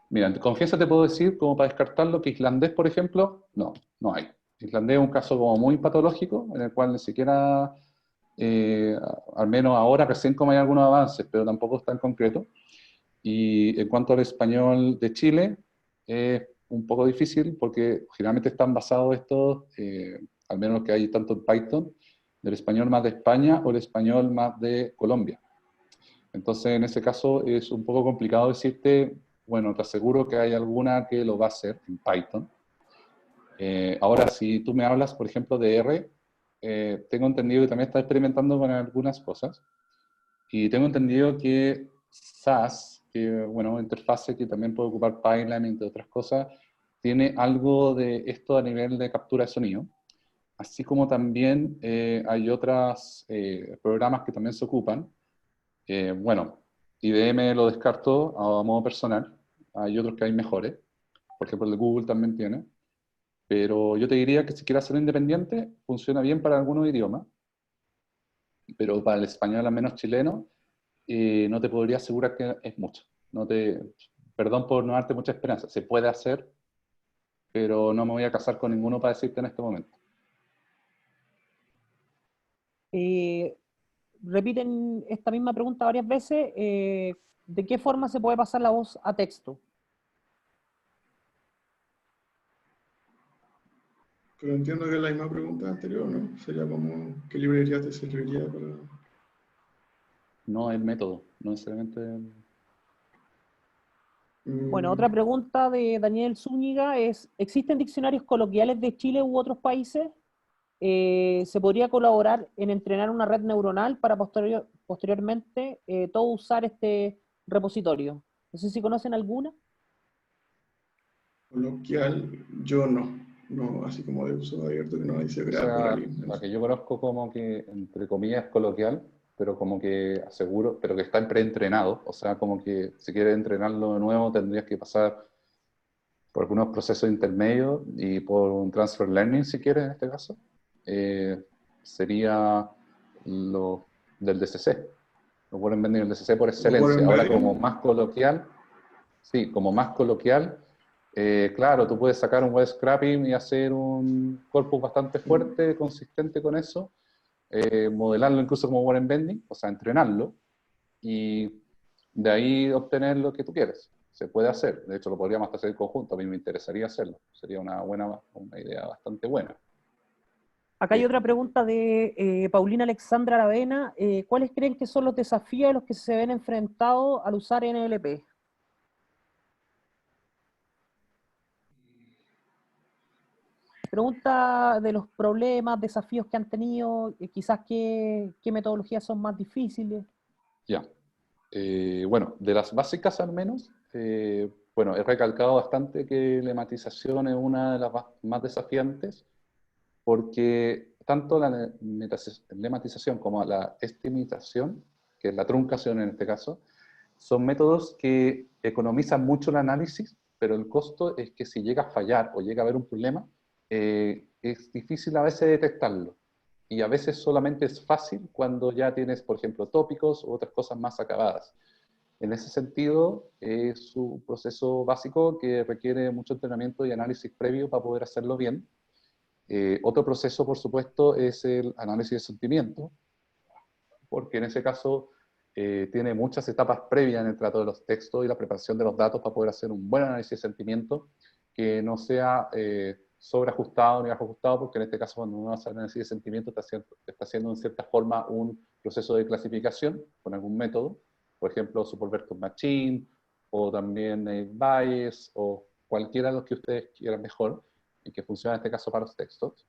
Mira, en confianza te puedo decir, como para descartarlo, que islandés, por ejemplo, no hay. Islandés es un caso como muy patológico, en el cual ni siquiera, al menos ahora recién como hay algunos avances, pero tampoco es tan concreto. Y en cuanto al español de Chile, es un poco difícil porque generalmente están basados estos, al menos los que hay tanto en Python, del español más de España o el español más de Colombia. Entonces, en ese caso es un poco complicado decirte, bueno, te aseguro que hay alguna que lo va a hacer en Python. Ahora, si tú me hablas, por ejemplo, de R, tengo entendido que también está experimentando con algunas cosas. Y tengo entendido que SAS, que bueno, interfase que también puede ocupar Python, entre otras cosas, tiene algo de esto a nivel de captura de sonido. Así como también hay otros programas que también se ocupan. Bueno, IBM lo descarto a modo personal. Hay otros que hay mejores. Por ejemplo, el de Google también tiene. Pero yo te diría que si quieres ser independiente, funciona bien para algunos idiomas. Pero para el español, al menos chileno, no te podría asegurar que es mucho. Perdón por no darte mucha esperanza. Se puede hacer, pero no me voy a casar con ninguno para decirte en este momento. Repiten esta misma pregunta varias veces. ¿De qué forma se puede pasar la voz a texto? Pero entiendo que es la misma pregunta anterior, ¿no? Sería como, ¿qué librería te serviría para...? No el método, no necesariamente... Bueno, otra pregunta de Daniel Zúñiga es, ¿existen diccionarios coloquiales de Chile u otros países? ¿Se podría colaborar en entrenar una red neuronal para posteriormente todo usar este repositorio? No sé si conocen alguna. Coloquial, yo no. No, así como de uso abierto que no dice O crear por sea, ahí. la que yo conozco como que, entre comillas, coloquial, pero como que aseguro, pero que está preentrenado, o sea, como que si quieres entrenarlo de nuevo tendrías que pasar por algunos procesos intermedios y por un transfer learning, si quieres, en este caso, sería lo del DCC. Lo pueden vender en el DCC por ¿Como por excelencia. Ahora, como embedding? más coloquial, sí, como más coloquial, claro, tú puedes sacar un web scrapping y hacer un corpus bastante fuerte, consistente con eso, modelarlo incluso como word embedding, o sea, entrenarlo, y de ahí obtener lo que tú quieres. Se puede hacer, de hecho lo podríamos hacer en conjunto, a mí me interesaría hacerlo, sería una idea bastante buena. Acá hay otra pregunta de Paulina Alexandra Aravena. ¿Cuáles creen que son los desafíos a los que se ven enfrentados al usar NLP? Pregunta de los problemas, desafíos que han tenido, quizás qué metodologías son más difíciles. Ya. Bueno, de las básicas al menos, bueno, he recalcado bastante que lematización es una de las más desafiantes, porque tanto la lematización como la estimización, que es la truncación en este caso, son métodos que economizan mucho el análisis, pero el costo es que si llega a fallar o llega a haber un problema, es difícil a veces detectarlo. Y a veces solamente es fácil cuando ya tienes, por ejemplo, tópicos u otras cosas más acabadas. En ese sentido, es un proceso básico que requiere mucho entrenamiento y análisis previo para poder hacerlo bien. Otro proceso, por supuesto, es el análisis de sentimiento, porque en ese caso tiene muchas etapas previas en el trato de los textos y la preparación de los datos para poder hacer un buen análisis de sentimiento que no sea sobreajustado ni bajajustado, porque en este caso cuando uno hace análisis de sentimiento está haciendo en cierta forma un proceso de clasificación con algún método, por ejemplo, Supervector Machine, o también Bayes, o cualquiera de los que ustedes quieran mejor, y que funciona en este caso para los textos.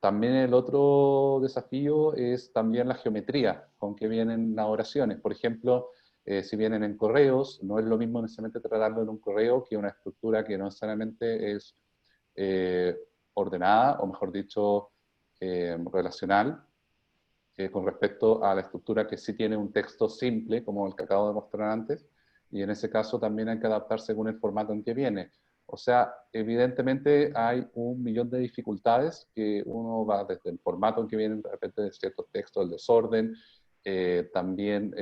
También el otro desafío es también la geometría con que vienen las oraciones. Por ejemplo, si vienen en correos, no es lo mismo necesariamente tratarlo en un correo que una estructura que no necesariamente es ordenada, o mejor dicho, relacional, con respecto a la estructura que sí tiene un texto simple, como el que acabo de mostrar antes, y en ese caso también hay que adaptar según el formato en que viene. O sea, evidentemente hay un millón de dificultades que uno va desde el formato en que vienen de repente de ciertos textos, el desorden, también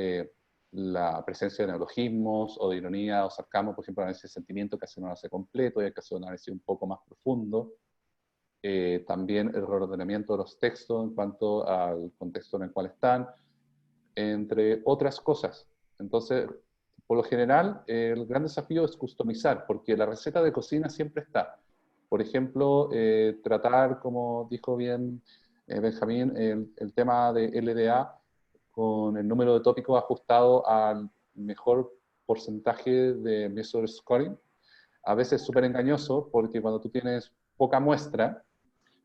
la presencia de neologismos o de ironía o sarcasmo, por ejemplo, análisis de sentimiento que hace un análisis completo y hay que hacer un análisis un poco más profundo. También el reordenamiento de los textos en cuanto al contexto en el cual están, entre otras cosas. Entonces, por lo general, el gran desafío es customizar, porque la receta de cocina siempre está. Por ejemplo, tratar, como dijo bien Benjamín, el tema de LDA con el número de tópicos ajustado al mejor porcentaje de Measure Scoring. A veces es súper engañoso, porque cuando tú tienes poca muestra,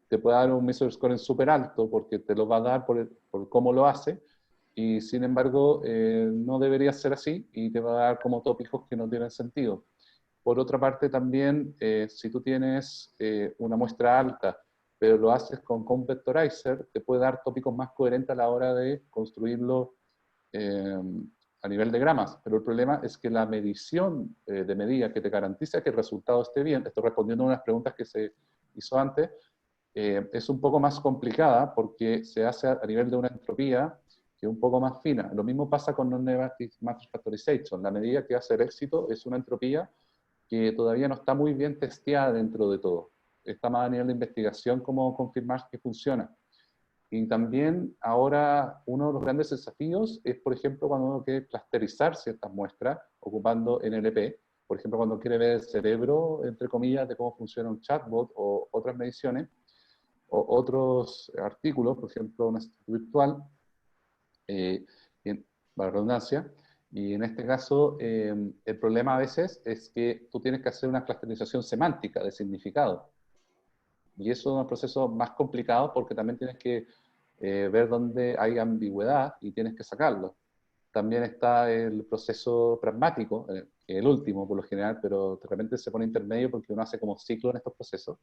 te puede dar un Measure Scoring súper alto, porque te lo va a dar por cómo lo hace, y sin embargo no debería ser así y te va a dar como tópicos que no tienen sentido. Por otra parte también, si tú tienes una muestra alta, pero lo haces con Vectorizer, te puede dar tópicos más coherentes a la hora de construirlo a nivel de gramas. Pero el problema es que la medición de medida que te garantiza que el resultado esté bien, estoy respondiendo a unas preguntas que se hizo antes, es un poco más complicada porque se hace a nivel de una entropía que es un poco más fina. Lo mismo pasa con Non-Negative Matrix Factorization. La medida que va a ser éxito es una entropía que todavía no está muy bien testeada dentro de todo. Está más a nivel de investigación cómo confirmar que funciona. Y también ahora uno de los grandes desafíos es, por ejemplo, cuando uno quiere clusterizar ciertas muestras ocupando NLP, por ejemplo, cuando quiere ver el cerebro, entre comillas, de cómo funciona un chatbot o otras mediciones, o otros artículos, por ejemplo, un asistente virtual, para redundancia, y en este caso el problema a veces es que tú tienes que hacer una clusterización semántica de significado. Y eso es un proceso más complicado porque también tienes que ver dónde hay ambigüedad y tienes que sacarlo. También está el proceso pragmático, que es el último por lo general, pero de repente se pone intermedio porque uno hace como ciclo en estos procesos.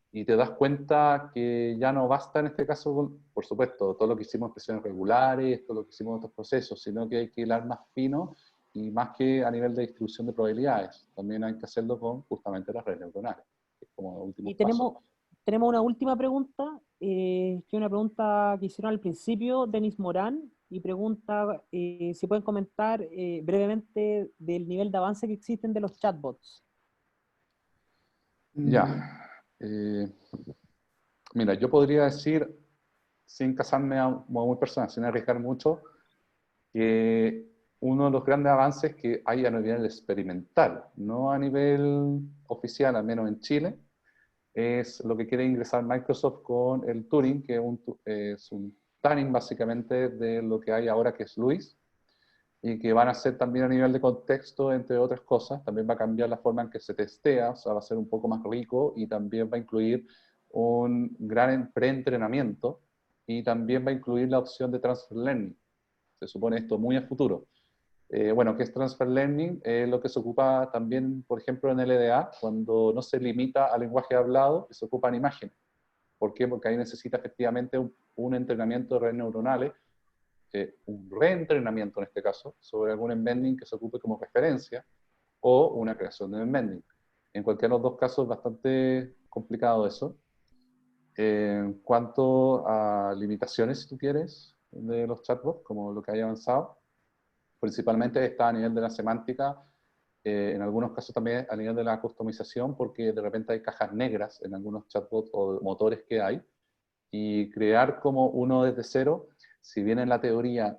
Y te das cuenta que ya no basta en este caso, por supuesto, todo lo que hicimos en presiones regulares, todo lo que hicimos en otros procesos, sino que hay que hilar más fino y más que a nivel de distribución de probabilidades. También hay que hacerlo con justamente las redes neuronales, que es como último Y paso. tenemos una última pregunta, que es una pregunta que hicieron al principio, Denis Morán, y pregunta si pueden comentar brevemente del nivel de avance que existen de los chatbots. Ya. Mira, yo podría decir, sin casarme a muy personal, sin arriesgar mucho, que uno de los grandes avances que hay a nivel experimental, no a nivel oficial, al menos en Chile, es lo que quiere ingresar Microsoft con el Turing, que es un tuning básicamente de lo que hay ahora que es Luis, y que van a ser también a nivel de contexto, entre otras cosas. También va a cambiar la forma en que se testea, o sea, va a ser un poco más rico y también va a incluir un gran preentrenamiento y también va a incluir la opción de transfer learning. Se supone esto muy a futuro. Bueno, ¿qué es transfer learning? Lo que se ocupa también, por ejemplo, en LDA, cuando no se limita al lenguaje hablado, se ocupan imágenes. ¿Por qué? Porque ahí necesita efectivamente un entrenamiento de redes neuronales, un reentrenamiento en este caso, sobre algún embedding que se ocupe como referencia, o una creación de embedding. En cualquiera de los dos casos es bastante complicado eso. En cuanto a limitaciones, si tú quieres, de los chatbots, como lo que haya avanzado, principalmente está a nivel de la semántica, en algunos casos también a nivel de la customización, porque de repente hay cajas negras en algunos chatbots o motores que hay, y crear como uno desde cero, si bien en la teoría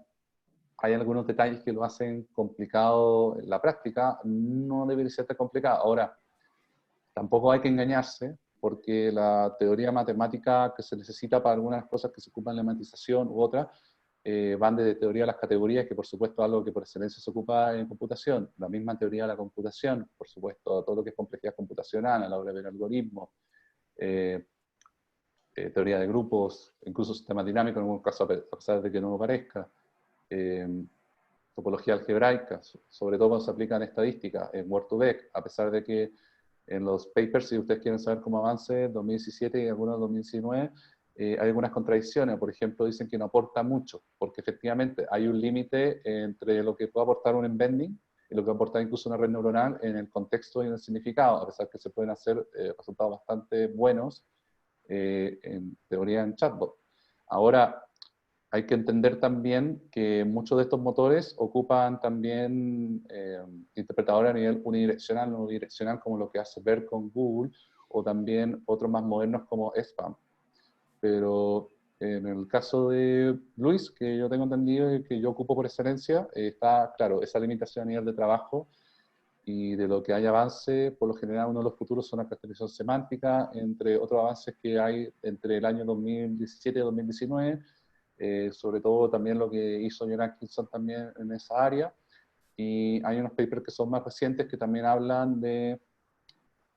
hay algunos detalles que lo hacen complicado en la práctica, no debería ser tan complicado. Ahora, tampoco hay que engañarse, porque la teoría matemática que se necesita para algunas cosas que se ocupan en la matización u otras, van desde teoría de las categorías, que por supuesto es algo que por excelencia se ocupa en computación, la misma teoría de la computación, por supuesto, todo lo que es complejidad computacional a la hora de ver algoritmos, eh, teoría de grupos, incluso sistema dinámico en algunos casos, a pesar de que no lo parezca, topología algebraica, sobre todo cuando se aplica en estadística, en Word2Vec, a pesar de que en los papers, si ustedes quieren saber cómo avance, 2017 y algunos 2019, hay algunas contradicciones. Por ejemplo, dicen que no aporta mucho, porque efectivamente hay un límite entre lo que puede aportar un embedding y lo que aporta incluso una red neuronal en el contexto y en el significado, a pesar que se pueden hacer resultados bastante buenos en teoría en chatbot. Ahora, hay que entender también que muchos de estos motores ocupan también interpretadores a nivel unidireccional, no direccional, como lo que hace ver con Google, o también otros más modernos como SPAM. Pero en el caso de Luis, que yo tengo entendido y que yo ocupo por excelencia, está, claro, esa limitación a nivel de trabajo y de lo que hay avance, por lo general uno de los futuros son la caracterización semántica, entre otros avances que hay entre el año 2017 y 2019, sobre todo también lo que hizo John Atkinson también en esa área, y hay unos papers que son más recientes que también hablan de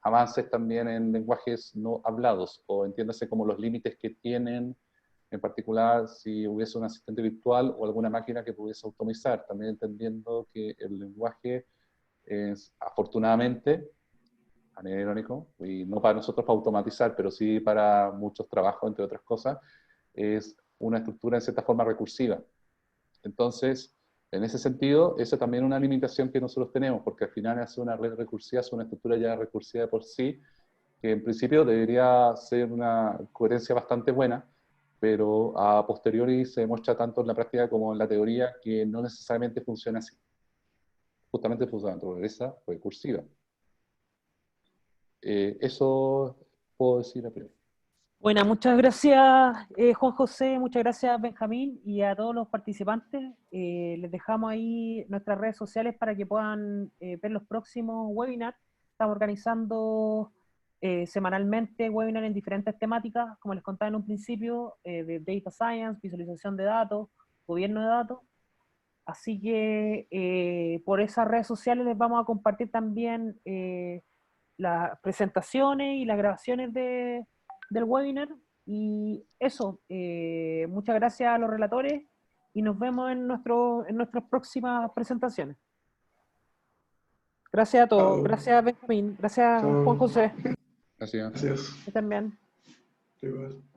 avances también en lenguajes no hablados, o entiéndase como los límites que tienen, en particular si hubiese un asistente virtual o alguna máquina que pudiese automizar, también entendiendo que el lenguaje es, afortunadamente, a nivel irónico, y no para nosotros para automatizar, pero sí para muchos trabajos, entre otras cosas, es una estructura en cierta forma recursiva. Entonces, en ese sentido, esa también es una limitación que nosotros tenemos, porque al final es una red recursiva, es una estructura ya recursiva de por sí, que en principio debería ser una coherencia bastante buena, pero a posteriori se demuestra tanto en la práctica como en la teoría que no necesariamente funciona así. Justamente funciona de naturaleza recursiva. Eso puedo decir a priori. Bueno, muchas gracias Juan José, muchas gracias Benjamín y a todos los participantes. Les dejamos ahí nuestras redes sociales para que puedan ver los próximos webinars. Estamos organizando semanalmente webinars en diferentes temáticas, como les contaba en un principio, de Data Science, visualización de datos, gobierno de datos. Así que por esas redes sociales les vamos a compartir también las presentaciones y las grabaciones del webinar. Y eso, muchas gracias a los relatores y nos vemos en nuestras próximas presentaciones. Gracias a todos, Chao. gracias Benjamín, gracias Chao. Juan José, Así es. Gracias. que estén bien. Igual.